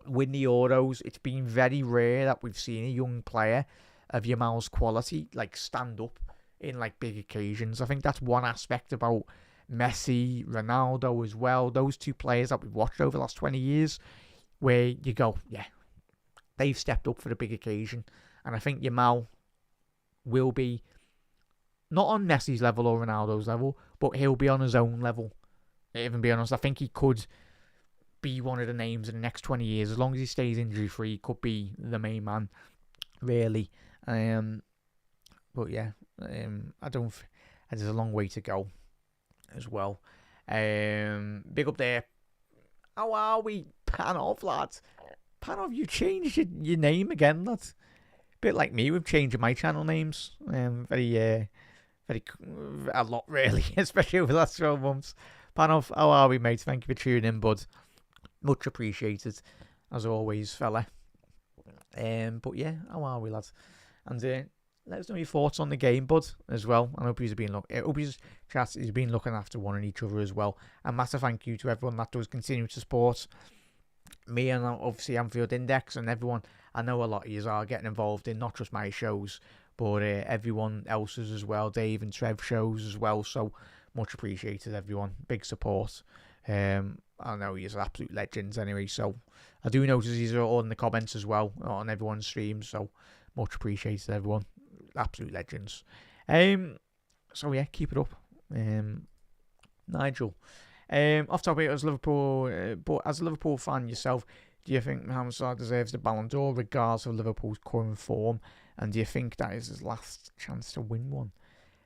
win the Euros. It's been very rare that we've seen a young player of Yamal's quality stand up in big occasions. I think that's one aspect about Messi, Ronaldo as well. Those two players that we've watched over the last 20 years, where you go, yeah, they've stepped up for the big occasion. And I think Yamal will be not on Messi's level or Ronaldo's level, but he'll be on his own level. Even be honest, I think he could be one of the names in the next 20 years. As long as he stays injury free, he could be the main man, really. But yeah, there's a long way to go as well. Big up there. How are we? Panov, lads. Panov, you changed your name again, lads. Bit like me with changing my channel names. Very a lot, really, especially over the last 12 months. Panov, how are we, mate? Thank you for tuning in, bud. Much appreciated, as always, fella. But yeah, how are we, lads? And let us know your thoughts on the game, bud, as well. I hope he's been looking after one and each other as well. And massive thank you to everyone that does continue to support me and obviously Anfield Index and everyone. I know a lot of you are getting involved in not just my shows, but everyone else's as well. Dave and Trev shows as well. So much appreciated, everyone. Big support. I know you're absolute legends anyway. So I do notice these are all in the comments as well on everyone's streams. So much appreciated, everyone. Absolute legends. So yeah, keep it up. Nigel. Off topic, as Liverpool, but as a Liverpool fan yourself, do you think Mohamed Salah deserves the Ballon d'Or regardless of Liverpool's current form? And do you think that is his last chance to win one?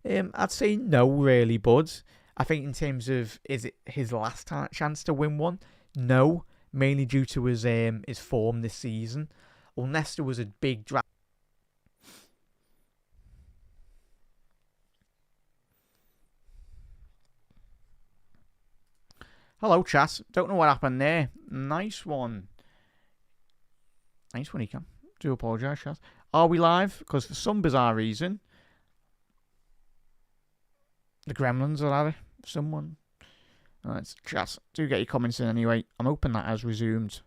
I'd say no, really, bud. I think in terms of, is it his last chance to win one? No, mainly due to his form this season. Unless there was a big draft. Hello, chat. Don't know what happened there. Nice one. Nice one, Ecam. Do apologise, chat. Are we live? Because for some bizarre reason, the gremlins are at it. Someone. Alright, chat. Do get your comments in anyway. I'm hoping that has resumed.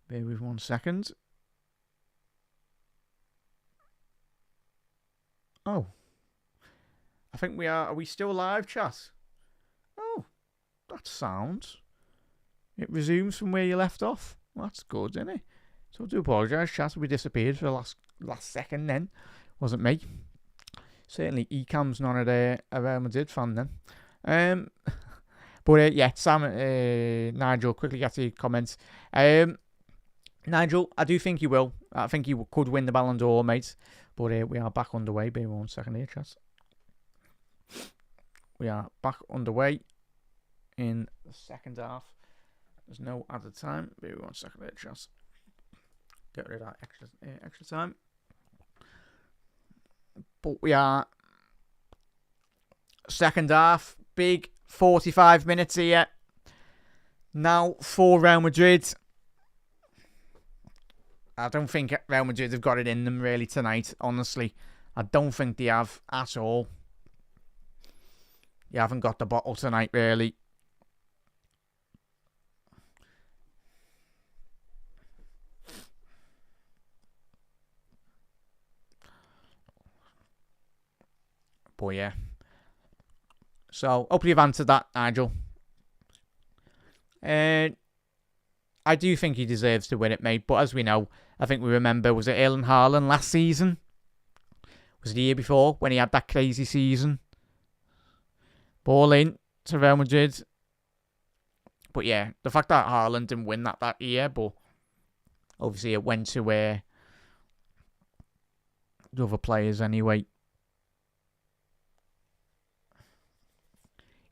Bear with 1 second. Oh. I think we are. Are we still live, chat? Oh, that's sound. It resumes from where you left off. Well, that's good, isn't it? So I do apologise, chat. We disappeared for the last second then. Wasn't me. Certainly, Ecam's not a Real Madrid fan then. But yeah, Sam, Nigel, quickly get to your comments. Nigel, I do think you will. I think you could win the Ballon d'Or, mate. But we are back underway. Bear 1 second here, chat. We are back underway in the second half. There's no added time. Bear 1 second here, chat. Get rid of that extra time. But we are second half. Big 45 minutes here. Now for Real Madrid. I don't think Real Madrid have got it in them really tonight, honestly. I don't think they have at all. You haven't got the bottle tonight, really. But yeah. So, hopefully you've answered that, Nigel. I do think he deserves to win it, mate. But as we know, I think we remember, was it Erling Haaland last season? Was it the year before when he had that crazy season? Ball in to Real Madrid. But yeah, the fact that Haaland didn't win that year, but obviously it went to the other players anyway.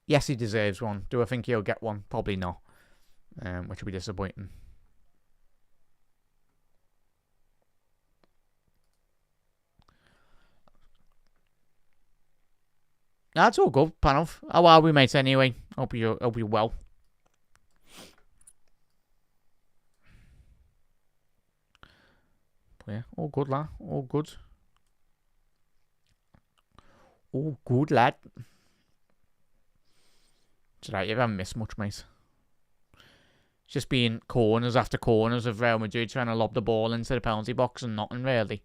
Yes, he deserves one. Do I think he'll get one? Probably not. Which will be disappointing. That's all good, panel. How are we, mate, anyway? Hope you're well. But yeah, all good, lad. All good. All good, lad. It's right, you haven't missed much, mate. It's just been corners after corners of Real Madrid trying to lob the ball into the penalty box and nothing, really.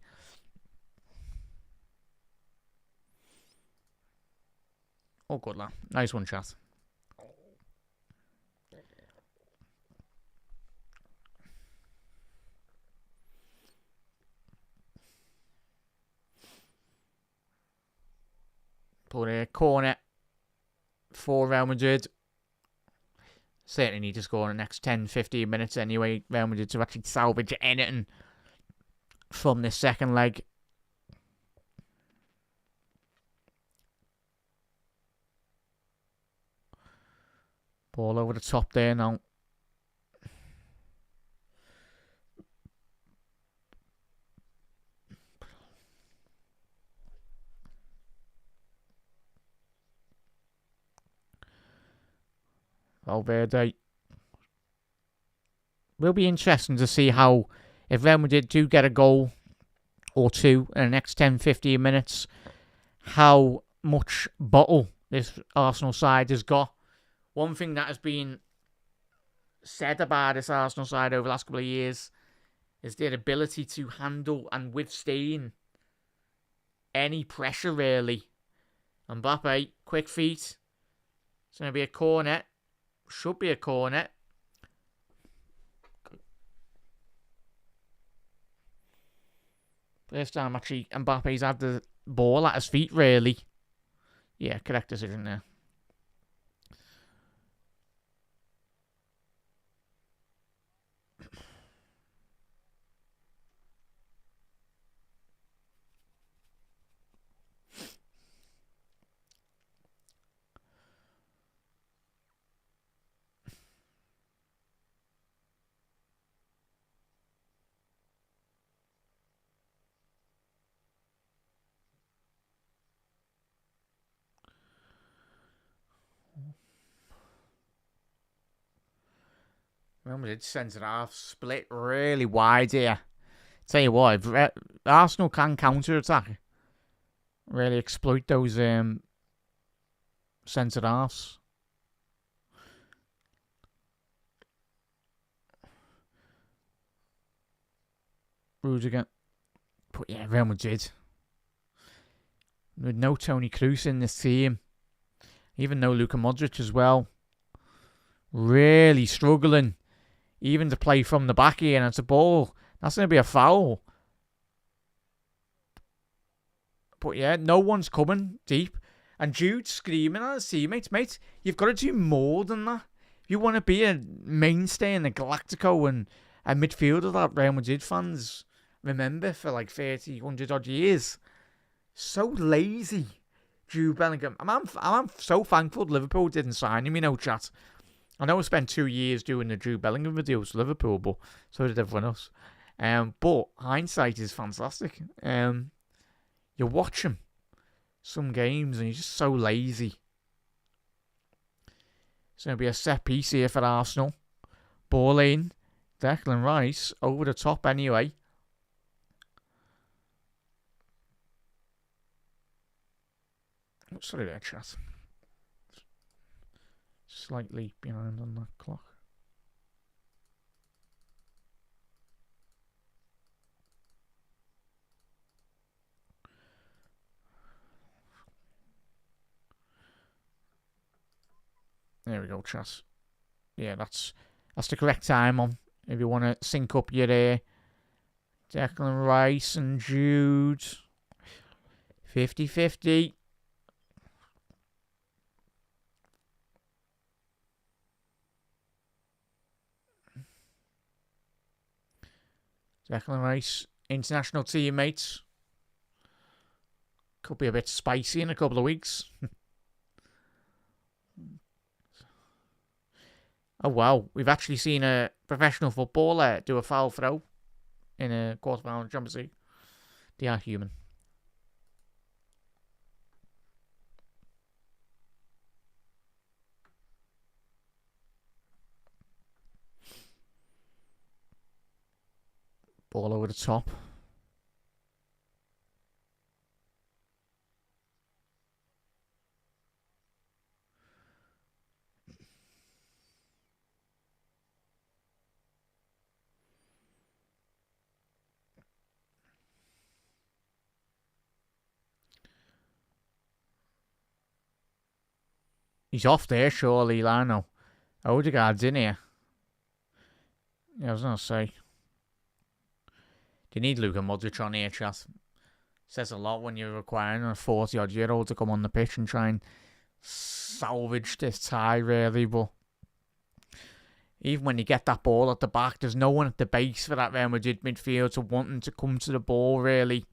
Oh, good, lad. Nice one, chat. Put a corner for Real Madrid. Certainly need to score in the next 10-15 minutes anyway. Real Madrid to actually salvage anything from this second leg. Ball over the top there now. Valverde. Will be interesting to see how, if Real Madrid do get a goal or two in the next 10-15 minutes, how much bottle this Arsenal side has got. One thing that has been said about this Arsenal side over the last couple of years is their ability to handle and withstand any pressure, really. Mbappe, quick feet. It's going to be a corner. Should be a corner. First time, actually, Mbappe's had the ball at his feet, really. Yeah, correct decision there. Real Madrid centre half split really wide here. Tell you what, if Arsenal can counter attack, really exploit those centre halves. Rudiger. But yeah, Real Madrid. With no Toni Kroos in this team. Even no Luka Modric as well. Really struggling. Even to play from the back here, and it's a ball. That's going to be a foul. But yeah, no one's coming deep. And Jude screaming at his teammates, mate, you've got to do more than that. If you want to be a mainstay in the Galactico and a midfielder that Real Madrid fans remember for like 30, 100 odd years. So lazy, Jude Bellingham. I'm so thankful Liverpool didn't sign him, chat. I know I spent 2 years doing the Jude Bellingham videos for Liverpool, but so did everyone else. But hindsight is fantastic. You watch him some games and he's just so lazy. It's going to be a set piece here for Arsenal. Ball in. Declan Rice over the top anyway. Oh, sorry there, chat. Slightly behind on that clock. There we go, chat. Yeah, that's the correct time on. If you want to sync up your Declan Rice and Jude. 50-50. Declan Rice, international teammates. Could be a bit spicy in a couple of weeks. Oh, wow. We've actually seen a professional footballer do a foul throw in a quarter-final Champions League. They are human. Ball over the top. He's off there, surely, Lano. Odegaard's in here. Yeah, I was going to say. Do you need Luka Modric on here, chat? Says a lot when you're requiring a 40-odd-year-old to come on the pitch and try and salvage this tie, really. But even when you get that ball at the back, there's no one at the base for that Real Madrid midfield to wanting to come to the ball, really.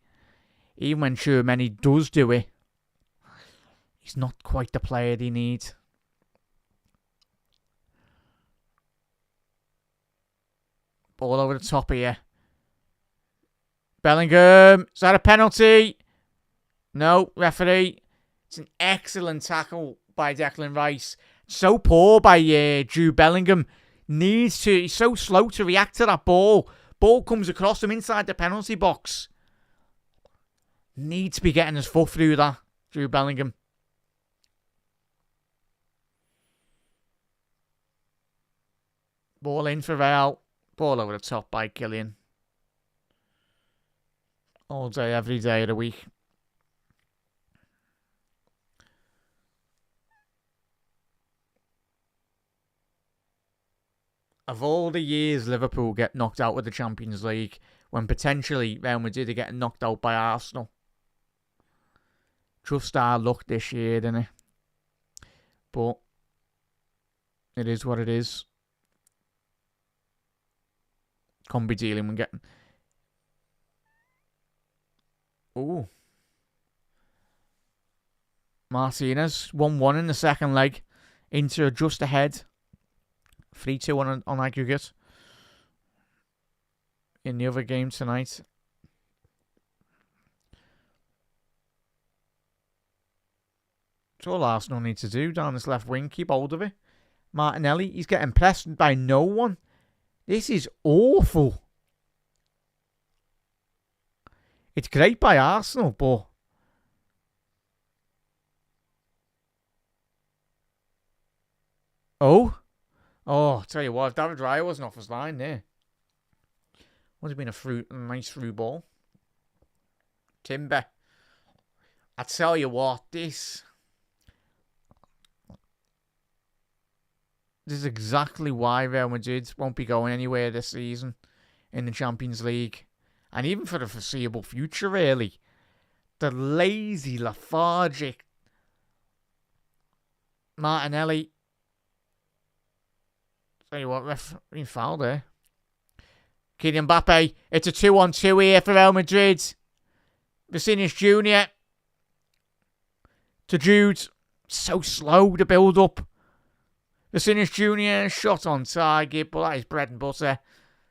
Even when Tchouaméni does do it, he's not quite the player they need. Ball over the top here. Bellingham. Is that a penalty? No, referee. It's an excellent tackle by Declan Rice. So poor by Jude Bellingham. He's so slow to react to that ball. Ball comes across him inside the penalty box. Needs to be getting his foot through that, Jude Bellingham. Ball in for Real. Ball over the top by Kylian. All day, every day of the week. Of all the years Liverpool get knocked out with the Champions League, when potentially Real Madrid are getting knocked out by Arsenal. Just our luck this year, isn't it? But it is what it is. Can't be dealing with getting... Ooh. Martinez, 1-1 in the second leg. Inter just ahead. 3-2 on aggregate. In the other game tonight. That's all Arsenal need to do down this left wing. Keep hold of it. Martinelli, he's getting pressed by no one. This is awful. It's great by Arsenal, but... Oh, I'll tell you what, if David Raya wasn't off his line there, would have been a nice through ball. Timber. I tell you what, this is exactly why Real Madrid won't be going anywhere this season in the Champions League. And even for the foreseeable future, really. The lazy, lethargic Martinelli. Tell you what, referee foul there. Kylian Mbappe. It's a 2-on-2 here for Real Madrid. Vinicius Jr. to Jude. So slow to build up. Vinicius Jr. shot on target, but that is bread and butter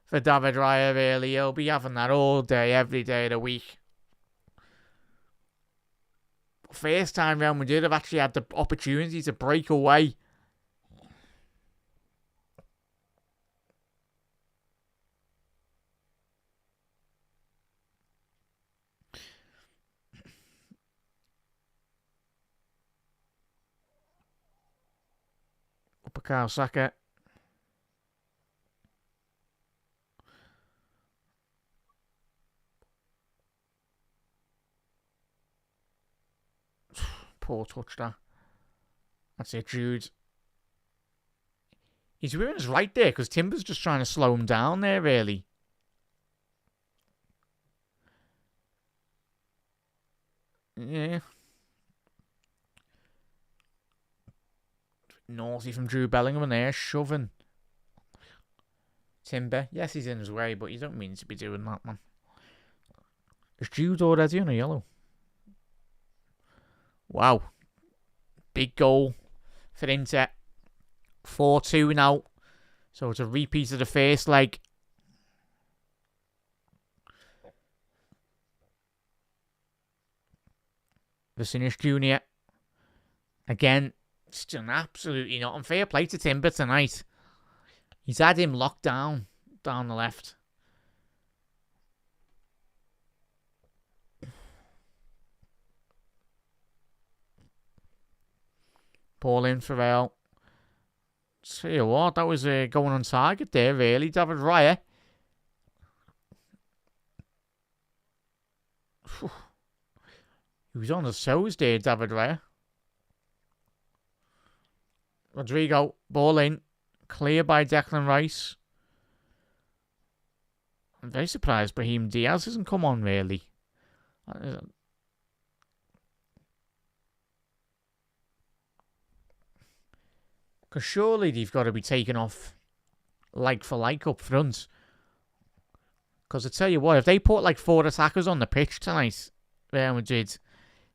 for David Raya, really. He'll be having that all day, every day of the week. First time Real Madrid have actually had the opportunity to break away. Bukayo Saka. Poor touch that. That's it, Jude. He's within his right there because Timber's just trying to slow him down there, really. Yeah. Naughty from Drew Bellingham in there, shoving Timber. Yes, he's in his way, but you don't mean to be doing that, man. Is Jude already on a yellow? Wow. Big goal for Inter. 4-2 now. So it's a repeat of the first leg. Vinicius Jr. Again, it's done absolutely not unfair play to Timber tonight. He's had him locked down the left. Ball in for Real. Tell you what, that was going on target there, really. David Raya. He was on the toes there, David Raya. Rodrigo, ball in. Clear by Declan Rice. I'm very surprised Brahim Diaz hasn't come on, really. Because surely they've got to be taken off like for like up front. Because I tell you what, if they put like 4 attackers on the pitch tonight, Real Madrid, it's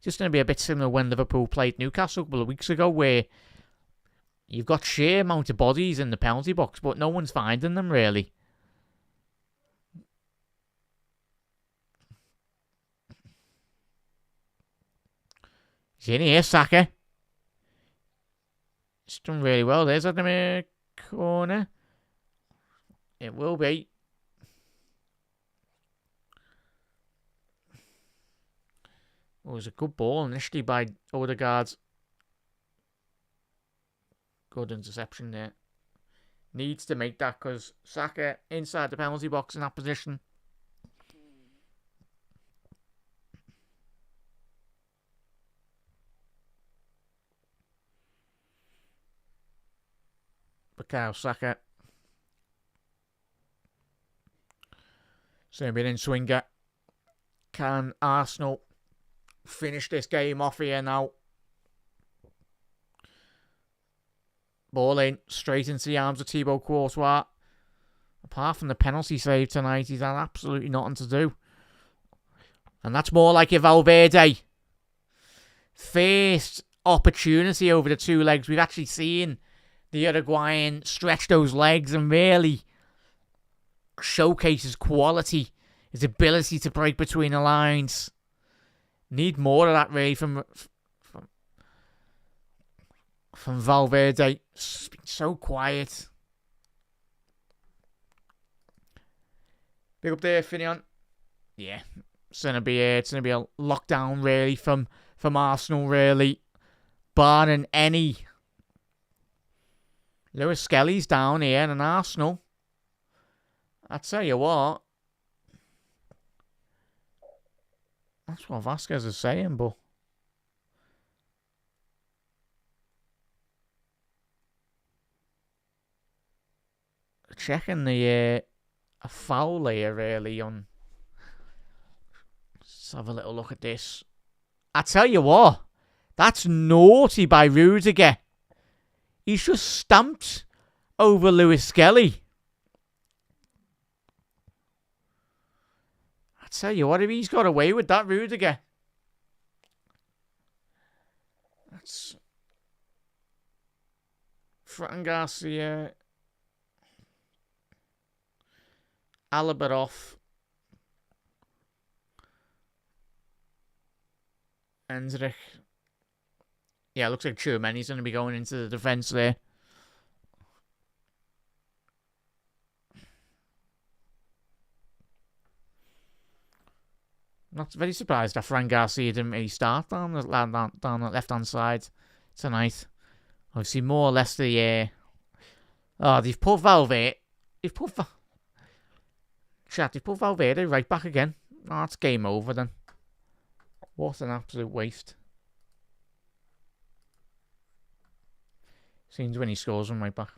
just going to be a bit similar when Liverpool played Newcastle a couple of weeks ago, where you've got sheer amount of bodies in the penalty box, but no one's finding them, really. He's in here, Saka. It's done really well. There's at the corner. It will be. Oh, it was a good ball initially by Odegaard. Good interception there. Needs to make that because Saka inside the penalty box in that position. Bukayo Saka. Serbian swinger. Can Arsenal finish this game off here now? Ball in, straight into the arms of Thibaut Courtois. Apart from the penalty save tonight, he's had absolutely nothing to do. And that's more like a Valverde. First opportunity over the 2 legs. We've actually seen the Uruguayan stretch those legs and really showcase his quality, his ability to break between the lines. Need more of that, really, from Valverde. It's been so quiet. Big up there, Finion. Yeah, it's gonna be a lockdown, really, from Arsenal, really. Barring any. Lewis Skelly's down here in Arsenal. I tell you what. That's what Vasquez is saying, but checking the a foul here, really, on. Let's have a little look at this. I tell you what, that's naughty by Rudiger. He's just stamped over Lewis Skelly. tell you what, if he's got away with that, Rudiger. That's Fran Garcia, Alaba off, Hendrick. Yeah, looks like Tchouameni's going to be going into the defence there. Not very surprised that Fran Garcia didn't really start down the left-hand side tonight. Obviously, more or less the... they've put Valverde... They've put Valverde right back again. Oh, it's game over then. What an absolute waste. Seems when he scores from right back.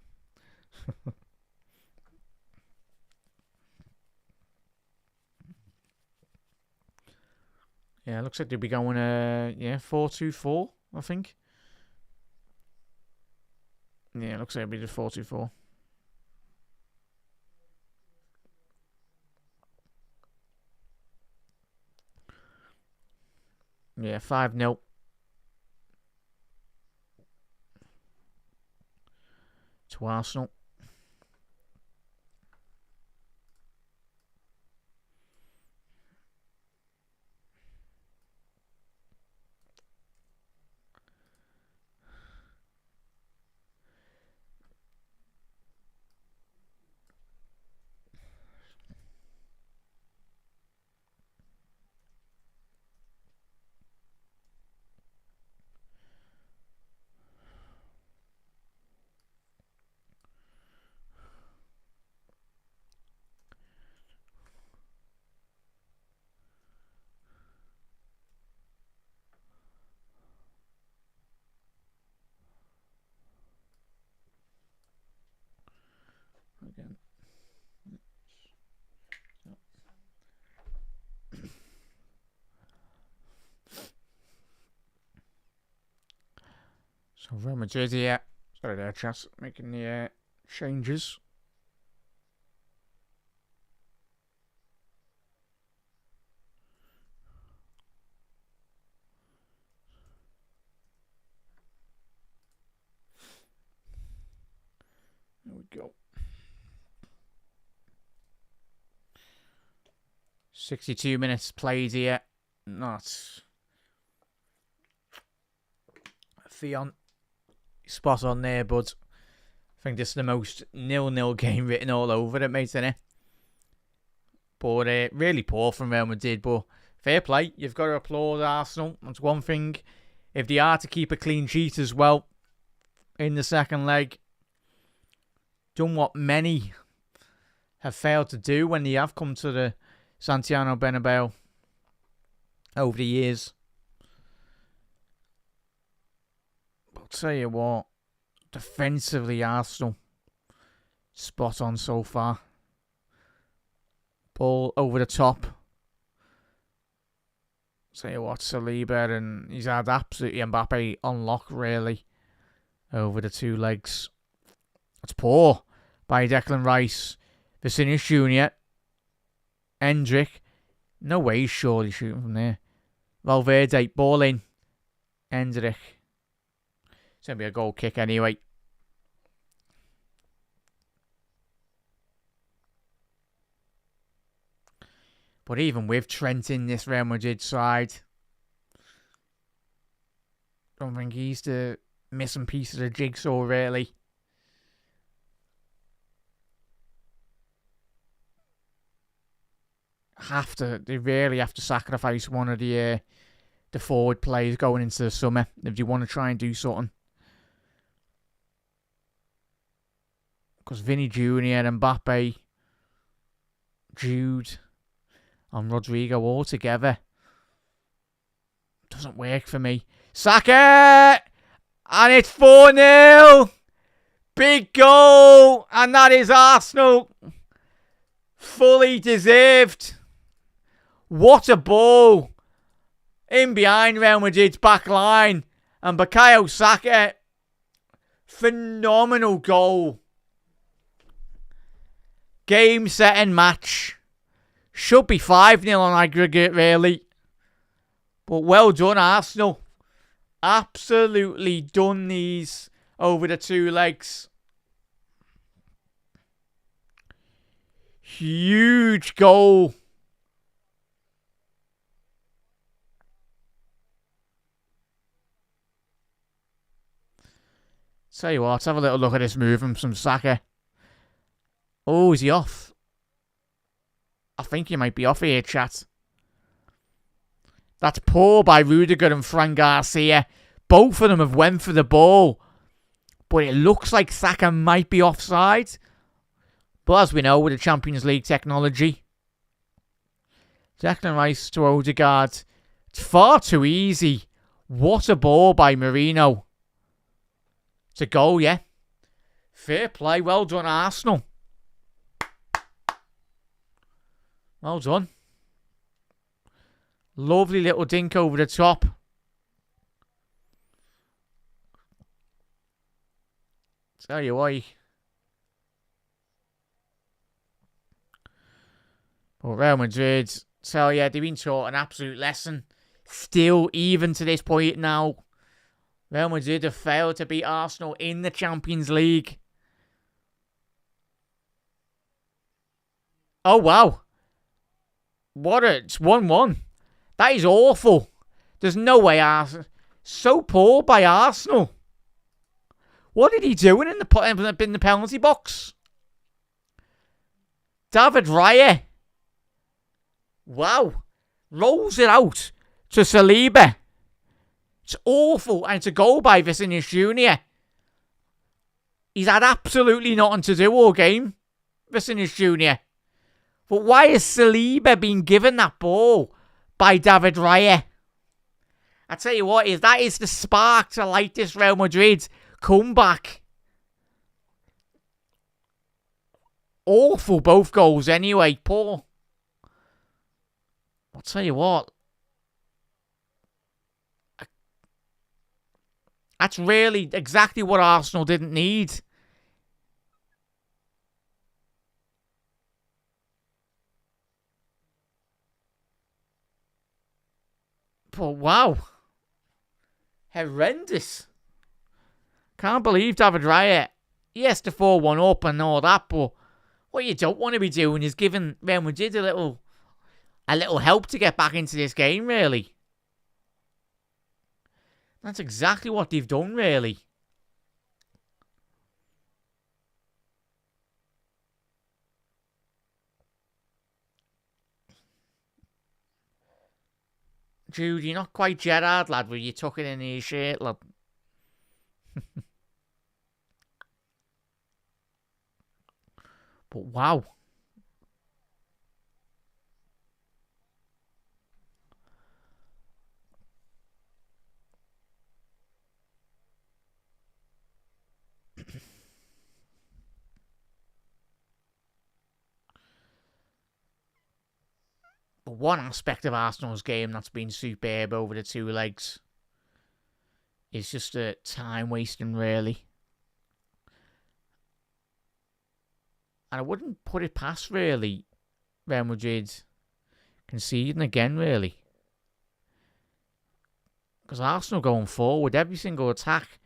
Yeah, looks like they'll be going 4-2-4, I think. Yeah, looks like it'll be the 4-2-4. Yeah, 5-0. To Arsenal. Again. So Real Madrid, yeah. Sorry there, Chas, making the changes. There we go. 62 minutes played here. Not Theon. Spot on there, bud. I think this is the most 0-0 game written all over it, mate, isn't it? But really poor from Real Madrid, but fair play. You've got to applaud Arsenal. That's one thing. If they are to keep a clean sheet as well in the second leg, done what many have failed to do when they have come to the Santiago Bernabeu over the years. But I'll tell you what, defensively Arsenal, spot on so far. Ball over the top. Tell you what, Saliba, and he's had absolutely Mbappe on lock, really, over the two legs. That's poor by Declan Rice. Vinicius Jr. Hendrick. No way he's surely shooting from there. Valverde, ball in. Hendrick. It's going to be a goal kick anyway. But even with Trent in this Real Madrid side, don't think he's the missing piece of the jigsaw, really. They really have to sacrifice one of the forward players going into the summer if you want to try and do something. Because Vinny Jr., Mbappe, Jude, and Rodrigo all together doesn't work for me. Saka! And it's 4-0! Big goal! And that is Arsenal. Fully deserved. What a ball. In behind Real Madrid's back line. And Bukayo Saka. Phenomenal goal. Game, set and match. Should be 5-0 on aggregate, really. But well done, Arsenal. Absolutely done these over the 2 legs. Huge goal. Tell you what, let's have a little look at this move from Saka. Oh, is he off? I think he might be off here, chat. That's poor by Rudiger and Fran Garcia. Both of them have went for the ball. But it looks like Saka might be offside. But as we know, with the Champions League technology. Declan Rice to Odegaard. It's far too easy. What a ball by Marino. It's a goal, yeah. Fair play. Well done, Arsenal. Well done. Lovely little dink over the top. Tell you what. But Real Madrid, tell you, they've been taught an absolute lesson. Still, even to this point now, Real Madrid have failed to beat Arsenal in the Champions League. Oh, wow. It's 1-1. That is awful. There's no way Arsenal... So poor by Arsenal. What did he do in the penalty box? David Raya. Wow. Rolls it out to Saliba. It's awful. And it's a goal by Vinicius Jr. He's had absolutely nothing to do all game. Vinicius Jr. But why has Saliba been given that ball by David Raya? I tell you what, that is the spark to light this Real Madrid comeback. Awful both goals anyway, poor. I'll tell you what. That's really exactly what Arsenal didn't need. But wow. Horrendous. Can't believe David Raya. Yes, the 4-1 up and all that, but what you don't want to be doing is giving Real Madrid a little help to get back into this game, really. That's exactly what they've done, really. Jude, you're not quite Gerrard, lad, where you tuck it in your shirt, lad. But wow. But one aspect of Arsenal's game that's been superb over the 2 legs is just a time wasting, really. And I wouldn't put it past, really, Real Madrid conceding again, really. Because Arsenal going forward, every single attack.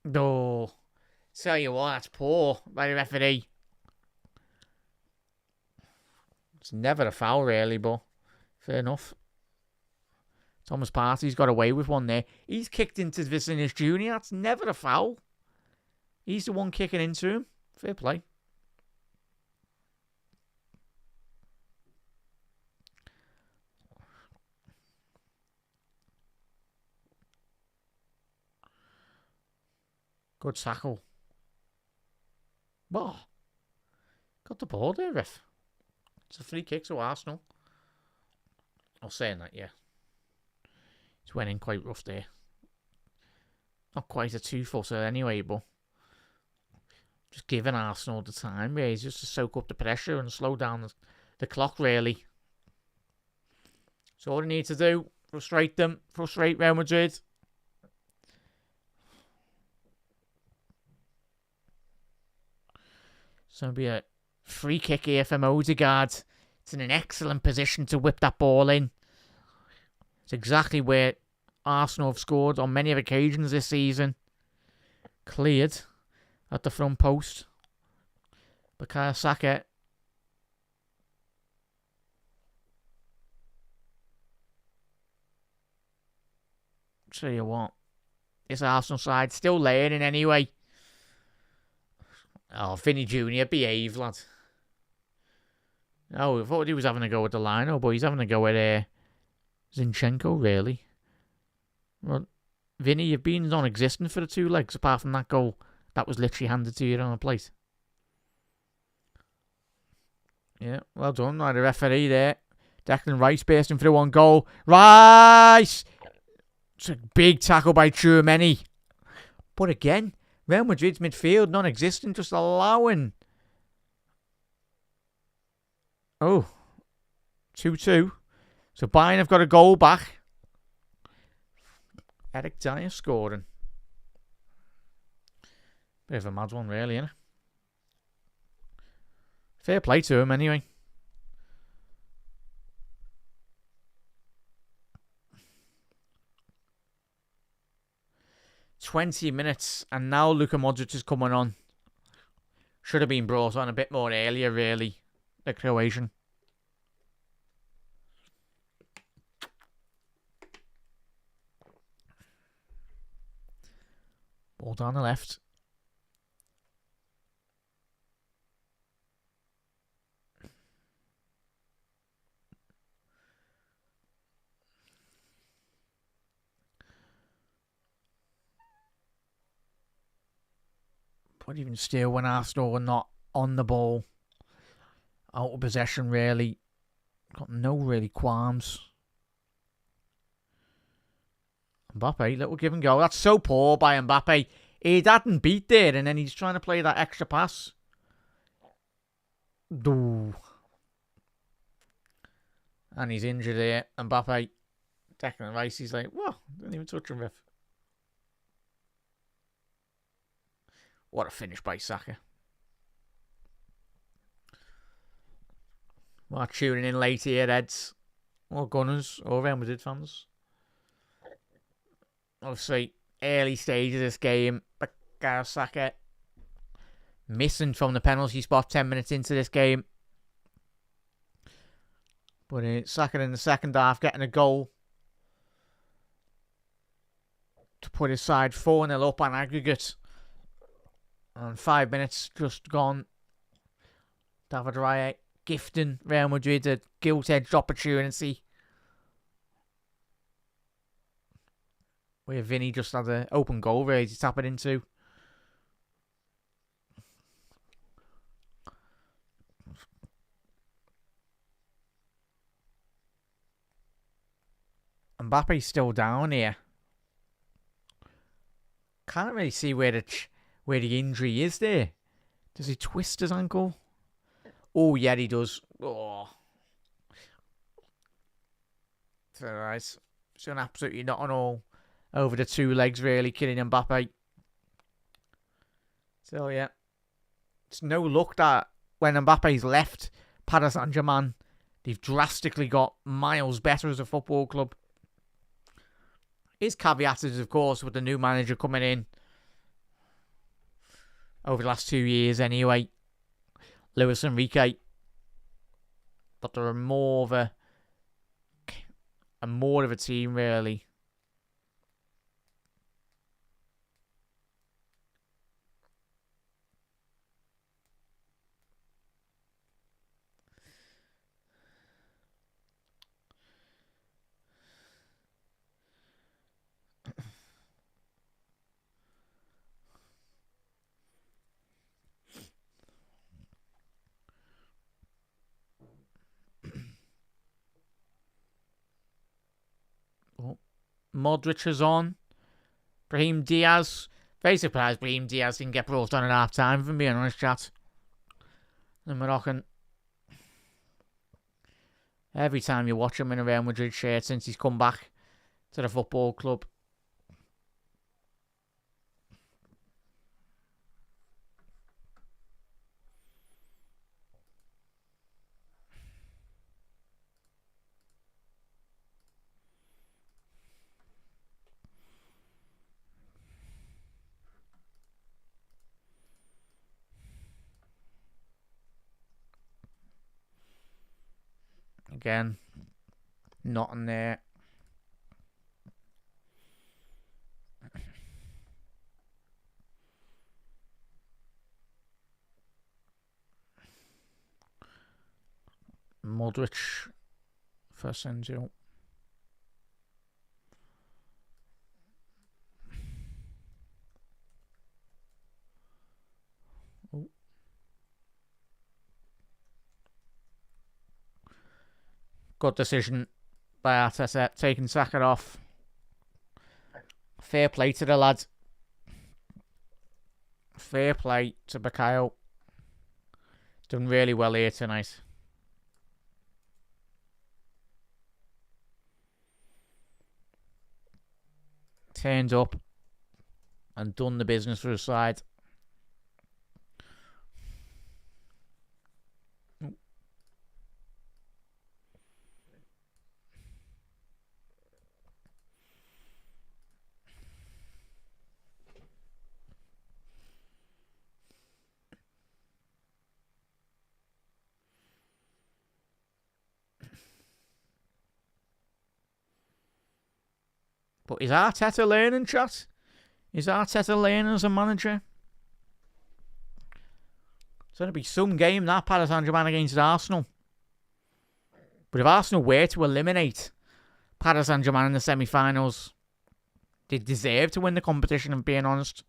No. Tell you what, that's poor by the referee. It's never a foul, really, but fair enough. Thomas Partey's got away with one there. He's kicked into Vinicius Jr. That's never a foul. He's the one kicking into him. Fair play. Good tackle. Oh, got the ball there, ref. It's a free kick to Arsenal. I was saying that, yeah. It went in quite rough there. Not quite a 2-footer anyway, but just giving Arsenal the time, really, just to soak up the pressure and slow down the clock, really. So all they need to do, frustrate them, frustrate Real Madrid. So it'll be a free kick here from Odegaard. It's in an excellent position to whip that ball in. It's exactly where Arsenal have scored on many occasions this season. Cleared at the front post. Bukayo Saka. Tell you what, this Arsenal side still learning anyway. Oh, Vinny Jr., behave, lad. Oh, I thought he was having a go at the line. Oh, but he's having a go at Zinchenko, really. Well, Vinny, you've been non-existent for the 2 legs, apart from that goal that was literally handed to you on a plate. Yeah, well done by the referee there. Declan Rice bursting through on goal. Rice! It's a big tackle by Tchouaméni. But again, Real Madrid's midfield non-existent, just allowing. Oh, 2-2. So Bayern have got a goal back. Eric Dyer scoring. Bit of a mad one, really, isn't it? Fair play to him, anyway. "20 minutes, and now Luka Modric is coming on. Should have been brought on a bit more earlier, really, the Croatian. Ball down the left. But even still, when Arsenal were not on the ball, out of possession, really, got no really qualms. Mbappe, little give and go. That's so poor by Mbappe. He hadn't beat there, and then he's trying to play that extra pass. Ooh. And he's injured here. Mbappe, Declan Rice, he's like, whoa, didn't even touch him, ref. What a finish by Saka. Well, tuning in late here, Eds. Or Gunners, or Real Madrid fans. Obviously, early stage of this game. Bukayo Saka missing from the penalty spot 10 minutes into this game. But Saka in the second half getting a goal to put his side 4-0 up on aggregate. And 5 minutes just gone. David Raya gifting Real Madrid a gilt-edged opportunity. Where Vinny just had an open goal ready to tap it into. Mbappe's still down here. Can't really see where the injury is there. Does he twist his ankle? Oh, yeah, he does. Oh. It's alright. It's an absolutely not on all over the 2 legs, really, killing Mbappe. So, yeah. It's no luck that when Mbappe's left Paris Saint-Germain, they've drastically got miles better as a football club. It's caveated, of course, with the new manager coming in. Over the last 2 years, anyway. Luis Enrique. But they're more of a team, really. Modric is on. Brahim Diaz. Very surprised Brahim Diaz didn't get brought on at half time, if I'm being honest, chat. The Moroccan. Every time you watch him in a Real Madrid shirt since he's come back to the football club. Again, not in there. Modric for Mcindoe. Good decision by Arteta, taking Saka off. Fair play to the lad. Fair play to Bukayo. Done really well here tonight. Turned up and done the business for his side. But is Arteta learning, chat? Is Arteta learning as a manager? It's going to be some game, that Paris Saint-Germain against Arsenal. But if Arsenal were to eliminate Paris Saint-Germain in the semi-finals, they deserve to win the competition, if I'm being honest.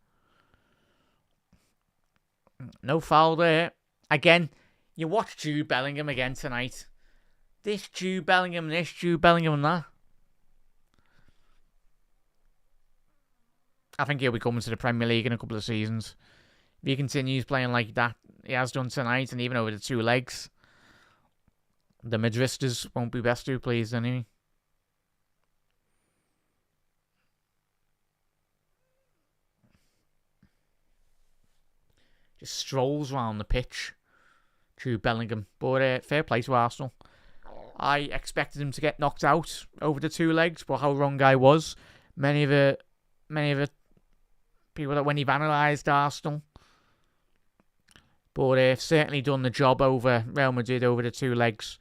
No foul there. Again, you watch Jude Bellingham again tonight. This Jude Bellingham, that. I think he'll be coming to the Premier League in a couple of seasons. If he continues playing like that, he has done tonight, and even over the 2 legs, the Madristas won't be best too pleased anyway. Just strolls around the pitch, Jude Bellingham. But fair play to Arsenal. I expected him to get knocked out over the 2 legs, but how wrong I was. Many of the people that when he've analysed Arsenal, but they've certainly done the job over Real Madrid over the 2 legs,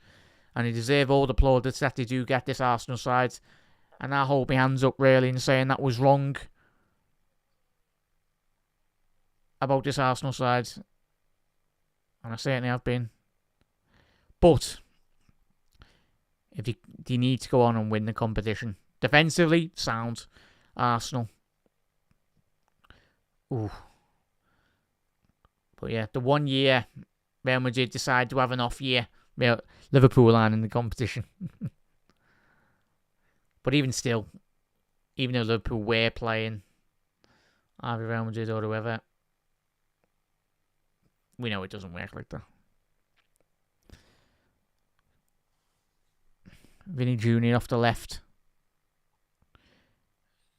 and they deserve all the plaudits that they do get, this Arsenal side. And I hold my hands up really in saying that was wrong about this Arsenal side, and I certainly have been. But if they need to go on and win the competition, defensively sound Arsenal. Ooh. But yeah, the 1 year Real Madrid decide to have an off year, Liverpool aren't in the competition. But even still, even though Liverpool were playing either Real Madrid or whoever, we know it doesn't work like that. Vinny Jr. off the left.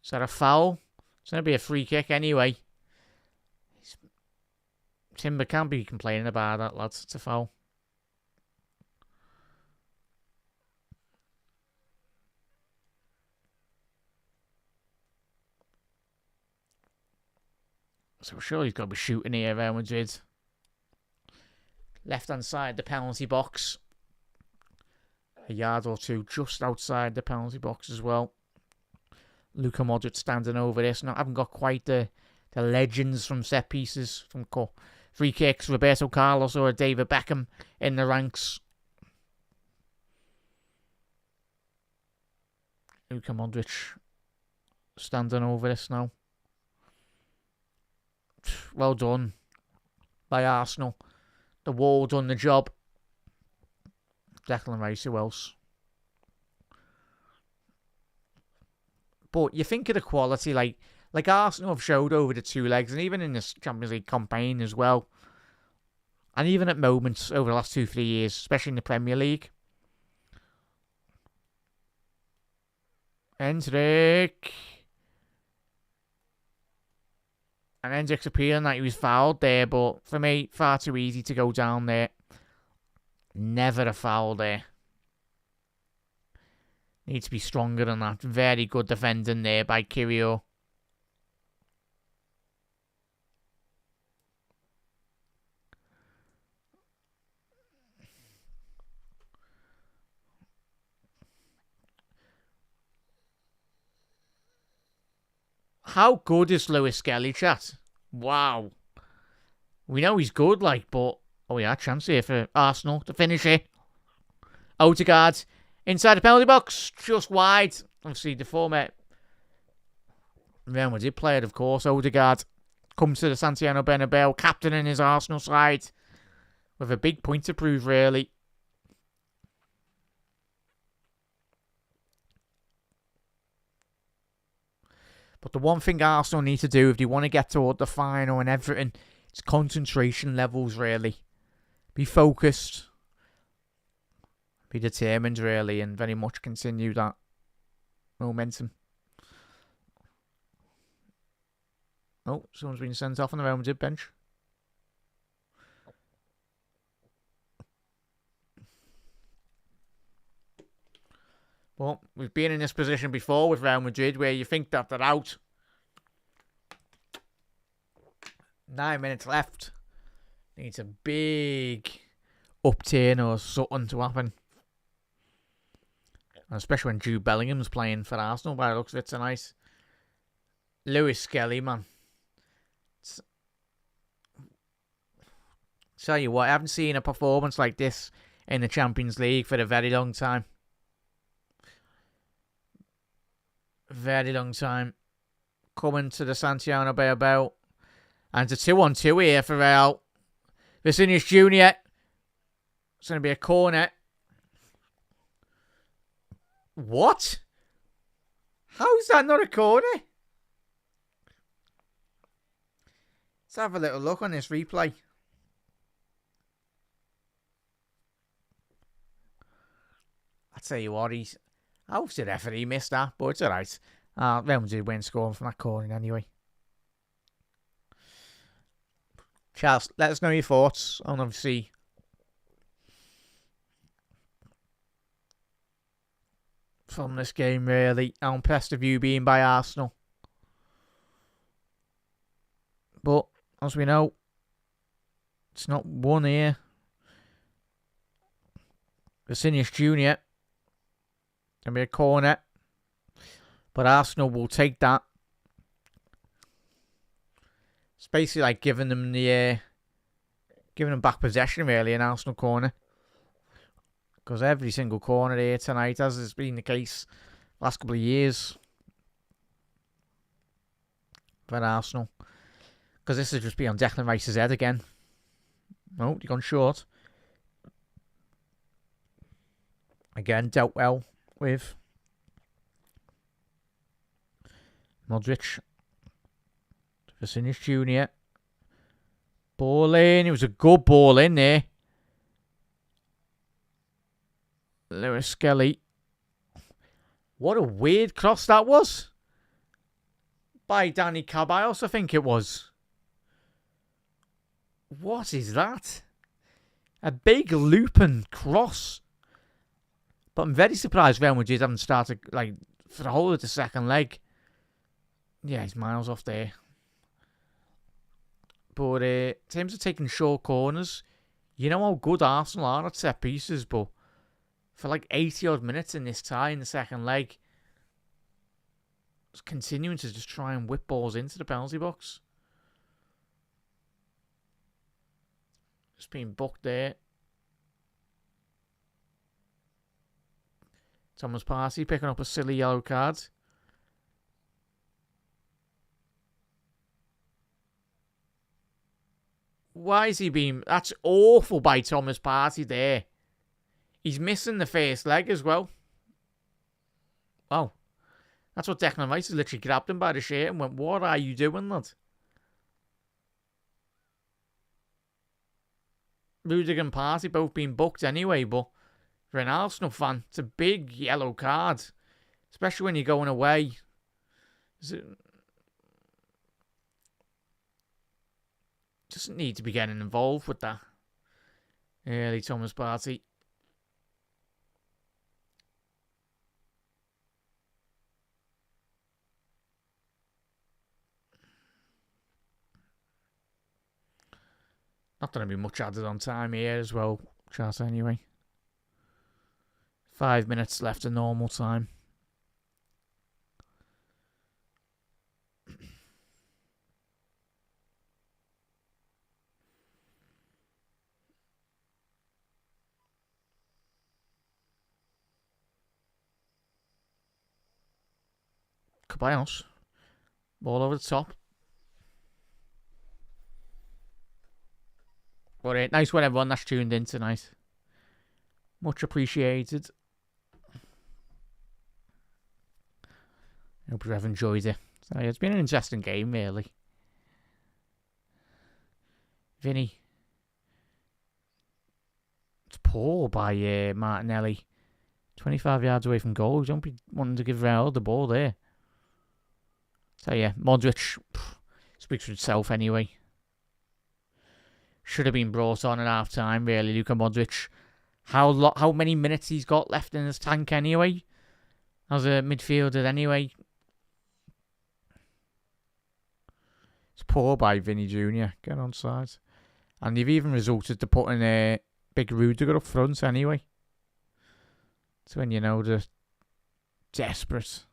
Is that a foul? It's going to be a free kick anyway. Timber can't be complaining about that, lads. It's a foul. So surely he's got to be shooting here, Real Madrid. Left-hand side, the penalty box. A yard or two just outside the penalty box as well. Luka Modric standing over this. Now, I haven't got quite the legends from set pieces, from free kicks, Roberto Carlos or David Beckham in the ranks. Luka Modric standing over this now. Well done by Arsenal. The wall done the job. Declan Rice, who else? But you think of the quality, like Arsenal have showed over the 2 legs, and even in this Champions League campaign as well, and even at moments over the last 2-3 years, especially in the Premier League. Hendrick. And Hendrick's appealing that he was fouled there, but for me, far too easy to go down there. Never a foul there. Needs to be stronger than that. Very good defending there by Kirio. How good is Lewis Skelly, chat? Wow. We know he's good, like, but... Oh, yeah, chance here for Arsenal to finish it. Odegaard inside the penalty box, just wide. Obviously, the former Real Madrid player, of course, Odegaard, comes to the Santiago Bernabeu, captain in his Arsenal side, with a big point to prove, really. But the one thing Arsenal need to do if they want to get toward the final and everything, it's concentration levels, really. Be focused. Be determined, really, and very much continue that momentum. Oh, someone's been sent off on the Real Madrid bench. Well, we've been in this position before with Real Madrid where you think that they're out. 9 minutes left. Needs a big upturn or something to happen. And especially when Jude Bellingham's playing for Arsenal by the looks of it tonight. Lewis Skelly, man. Tell you what, I haven't seen a performance like this in the Champions League for a very long time. Very long time. Coming to the Santiago Bernabeu. And it's a 2-on-2 here for Real. Vinicius Jr. It's going to be a corner. What? How is that not a corner? Let's have a little look on this replay. I'll tell you what, how did the referee miss that? But it's alright. Real Madrid win scoring from that corner anyway. Charles, let us know your thoughts on obviously from this game, really. How impressed have you been by Arsenal? But as we know, it's not won here. Vinicius Jr. Gonna be a corner, but Arsenal will take that. It's basically like giving them back possession, really, in Arsenal corner. Because every single corner here tonight, as has been the case last couple of years for Arsenal. Because this has just been on Declan Rice's head again. Oh, you've gone short. Again, dealt well with Modric. Vinicius Jr. Ball in. It was a good ball in there. Lewis Skelly. What a weird cross that was. By Danny Ceballos, I think it was. What is that? A big looping cross. But I'm very surprised Real Madrid haven't started, like, for the whole of the second leg. Yeah, he's miles off there. But in terms of taking short corners, you know how good Arsenal are at set pieces, but for like 80-odd minutes in this tie in the second leg, just continuing to just try and whip balls into the penalty box. Just being booked there. Thomas Partey picking up a silly yellow card. Why is he being... That's awful by Thomas Partey there. He's missing the first leg as well. Oh. That's what Declan Rice has literally grabbed him by the shirt and went, what are you doing, lad? Rudiger and Partey both being booked anyway, but for an Arsenal fan, it's a big yellow card. Especially when you're going away. Doesn't need to be getting involved with that. Early Thomas Partey. Not going to be much added on time here as well, chat anyway. 5 minutes left of normal time. Caballos. Ball over the top. But nice one, everyone that's tuned in tonight. Much appreciated. Hope you have enjoyed it. So, it's been an interesting game, really. Vinny. It's poor by Martinelli. 25 yards away from goal. You don't be wanting to give Real the ball there. So, yeah, Modric speaks for itself anyway. Should have been brought on at half time, really, Luka Modric. How many minutes he's got left in his tank anyway? As a midfielder anyway. It's poor by Vinny Jr. Get on side. And you've even resorted to putting a big Rudiger up front anyway. So when you know they're desperate.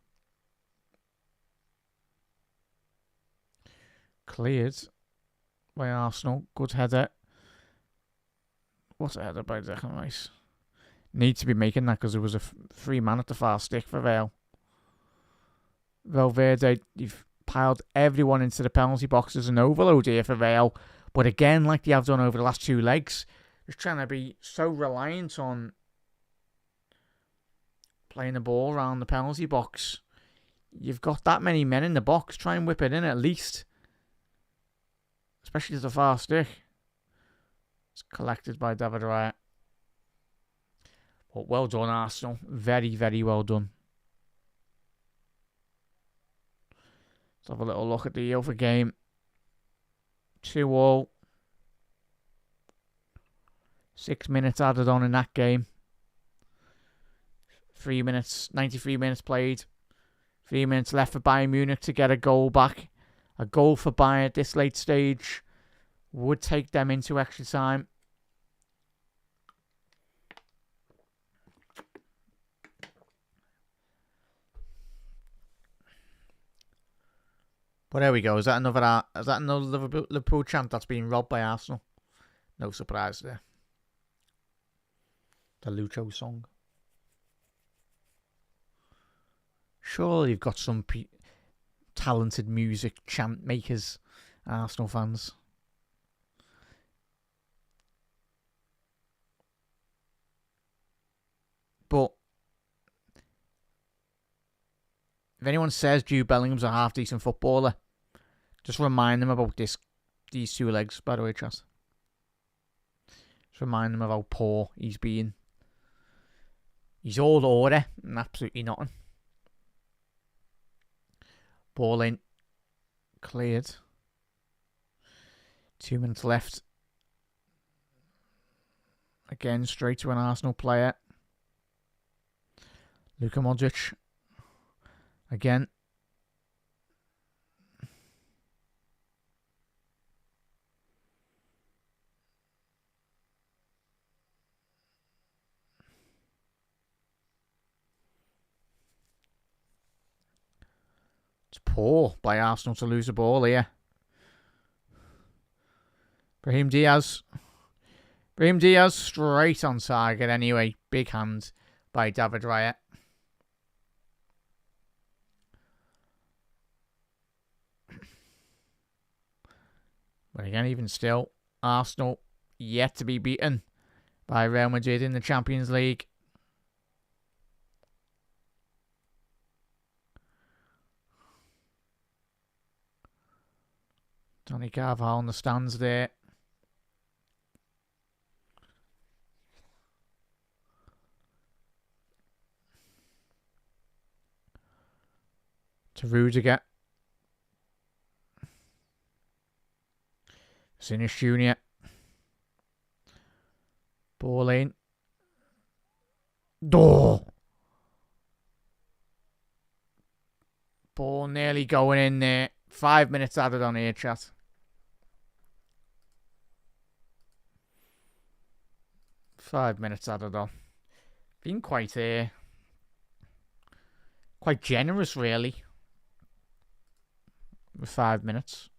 Cleared by Arsenal. Good header. What's a header by Declan Rice? Need to be making that because there was a free man at the far stick for Vale. Valverde, you've piled everyone into the penalty box as an overload here for Vale. But again, like they have done over the last two legs, just trying to be so reliant on playing the ball around the penalty box. You've got that many men in the box. Try and whip it in at least. Especially to the far stick. It's collected by David Raya. But well done, Arsenal. Very, very well done. Let's have a little look at the other game. 2-2. 6 minutes added on in that game. 3 minutes, 93 minutes played. 3 minutes left for Bayern Munich to get a goal back. A goal for Bayern at this late stage would take them into extra time. But there we go. Is that another Liverpool chant that's been robbed by Arsenal? No surprise there. The Lucho song. Surely you've got some talented music chant makers, Arsenal fans. But if anyone says Jude Bellingham's a half-decent footballer, just remind them about these two legs, by the way, Chas. Just remind them of how poor he's been. He's all order and absolutely nothing. Ball in. Cleared. 2 minutes left. Again, straight to an Arsenal player. Luka Modric. Again. It's poor by Arsenal to lose the ball here. Brahim Diaz. Brahim Diaz straight on target anyway. Big hand by David Raya. But again, even still, Arsenal yet to be beaten by Real Madrid in the Champions League. Tony Carvajal on the stands there. To Rudiger. Vinicius Jr. Ball in. Door. Ball nearly going in there. 5 minutes added on here, chat. Five minutes added on. Been quite generous, really. With 5 minutes.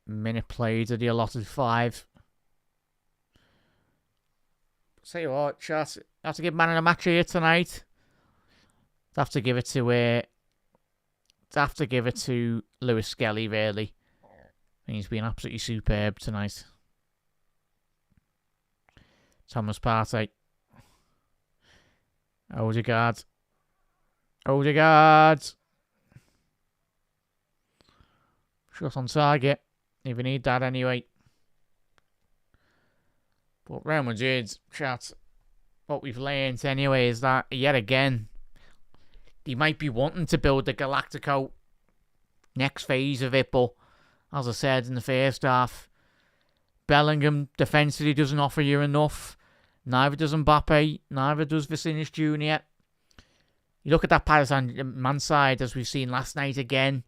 Minute played of the allotted 5. Tell you what, chat, I have to give man of the match here tonight. I have to give it to Lewis Skelly, really. He's been absolutely superb tonight. Thomas Partey. Odegaard. Shot on target. Even need that anyway. But Real Madrid, chat, what we've learned anyway is that, yet again, they might be wanting to build the Galactico next phase of it, but as I said in the first half, Bellingham defensively doesn't offer you enough. Neither does Mbappe, neither does Vinicius Jr. You look at that Paris Saint-Germain side, as we've seen last night again,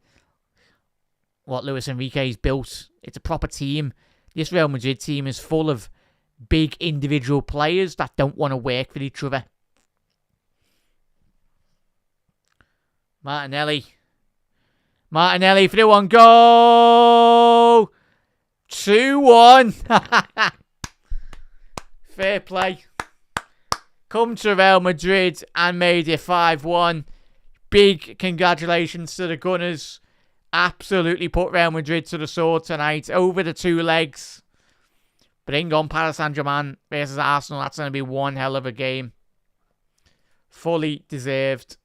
what Luis Enrique's built. It's a proper team. This Real Madrid team is full of big individual players that don't want to work for each other. Martinelli for the 1 goal. 2-1. Fair play. Come to Real Madrid and made it 5-1. Big congratulations to the Gunners. Absolutely put Real Madrid to the sword tonight. Over the 2 legs. Bring on Paris Saint-Germain versus Arsenal. That's going to be one hell of a game. Fully deserved.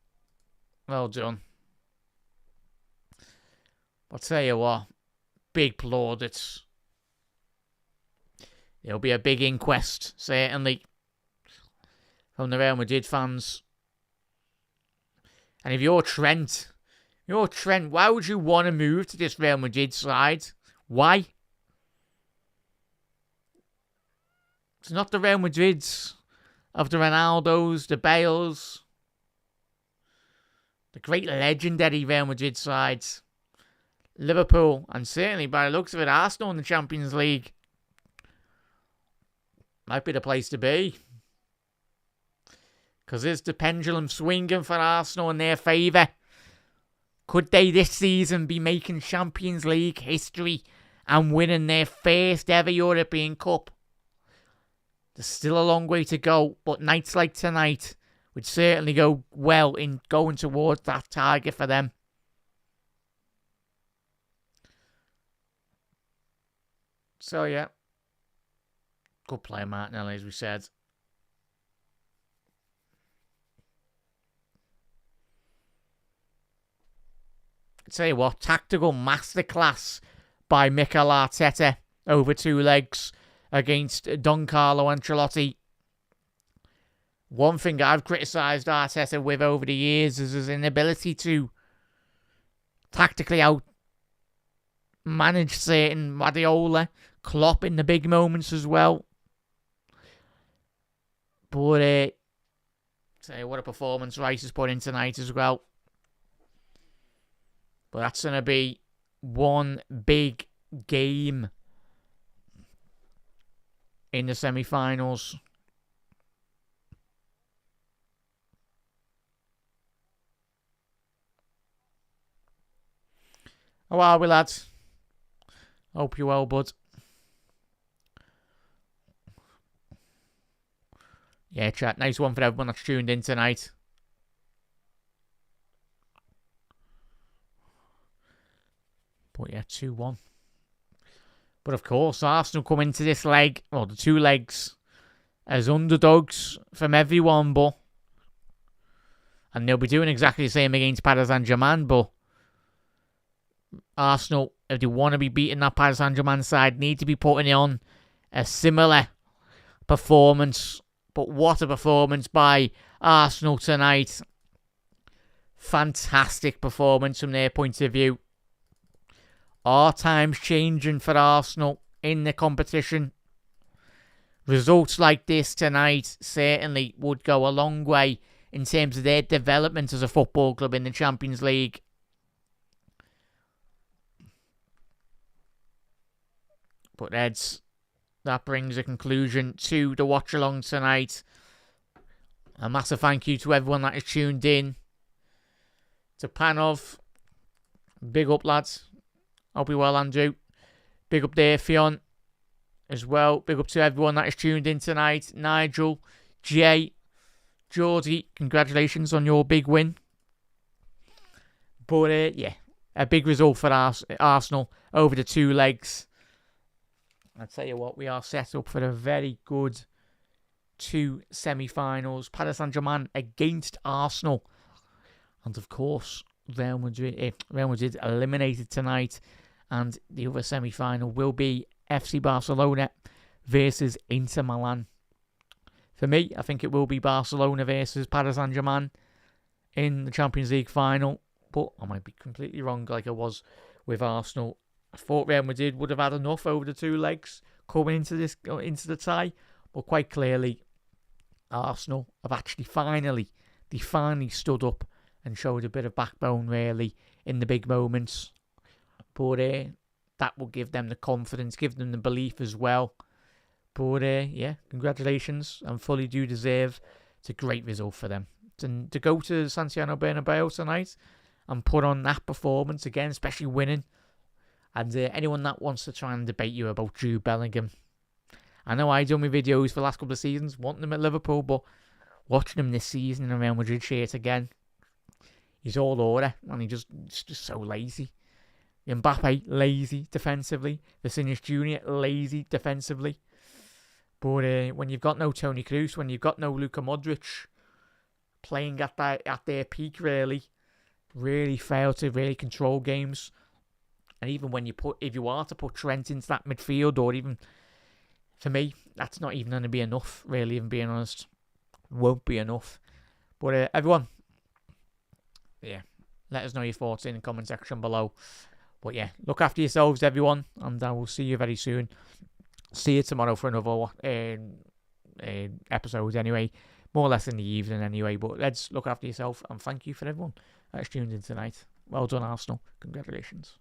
Well done. I'll tell you what. Big plaudits. There'll be a big inquest, certainly, from the Real Madrid fans. And if you're Trent, why would you want to move to this Real Madrid side? Why? It's not the Real Madrids of the Ronaldos, the Bales, the great legendary Real Madrid sides. Liverpool, and certainly by the looks of it, Arsenal in the Champions League might be the place to be. Because is the pendulum swinging for Arsenal in their favour? Could they this season be making Champions League history and winning their first ever European Cup? There's still a long way to go, but nights like tonight would certainly go well in going towards that target for them. So, yeah. Good player, Martinelli, as we said. I'll tell you what, tactical masterclass by Mikel Arteta over 2 legs against Don Carlo Ancelotti. One thing I've criticised Arteta with over the years is his inability to tactically out-manage certain Guardiola, Klopp in the big moments as well. But, tell you what a performance Rice has put in tonight as well. But that's going to be one big game in the semi-finals. How are we, lads? Hope you're well, bud. Yeah, chat. Nice one for everyone that's tuned in tonight. But yeah, 2-1. But of course, Arsenal come into this leg, well, the 2 legs, as underdogs from everyone, but... And they'll be doing exactly the same against Paris Saint-Germain, but... Arsenal, if they want to be beating that Paris Saint-Germain side, need to be putting on a similar performance. But what a performance by Arsenal tonight. Fantastic performance from their point of view. Our time's changing for Arsenal in the competition. Results like this tonight certainly would go a long way in terms of their development as a football club in the Champions League. But Eds, that brings a conclusion to the watch-along tonight. A massive thank you to everyone that is tuned in. To Panov, big up, lads. Hope you're well, Andrew. Big Big up there, Fionn, as well. Big up to everyone that is tuned in tonight. Nigel, Jay, Geordie, congratulations on your big win. But, yeah, a big result for Arsenal over the 2 legs. I tell you what, we are set up for a very good 2 semi-finals. Paris Saint-Germain against Arsenal. And, of course, Real Madrid eliminated tonight. And the other semi-final will be FC Barcelona versus Inter Milan. For me, I think it will be Barcelona versus Paris Saint-Germain in the Champions League final. But I might be completely wrong like I was with Arsenal. I thought Real Madrid would have had enough over the 2 legs coming into the tie. But quite clearly, Arsenal have actually finally stood up and showed a bit of backbone really in the big moments. But that will give them the confidence, give them the belief as well. But yeah, congratulations, and fully do deserve. It's a great result for them. To go to Santiago Bernabeu tonight and put on that performance again, especially winning. And anyone that wants to try and debate you about Jude Bellingham, I know I've done my videos for the last couple of seasons wanting him at Liverpool, but watching him this season in a Real Madrid shirt again, he's all order, and he's just so lazy. Mbappe, lazy defensively. Vinicius Jr., lazy defensively. But when you've got no Toni Kroos, when you've got no Luka Modric playing at their peak, really fail to really control games. And even when if you are to put Trent into that midfield, or even, for me, that's not even going to be enough, really, even being honest. Won't be enough. But everyone, yeah, let us know your thoughts in the comment section below. But yeah, look after yourselves, everyone, and I will see you very soon. See you tomorrow for another episode anyway. More or less in the evening anyway. But let's look after yourself, and thank you for everyone that's tuned in tonight. Well done, Arsenal. Congratulations.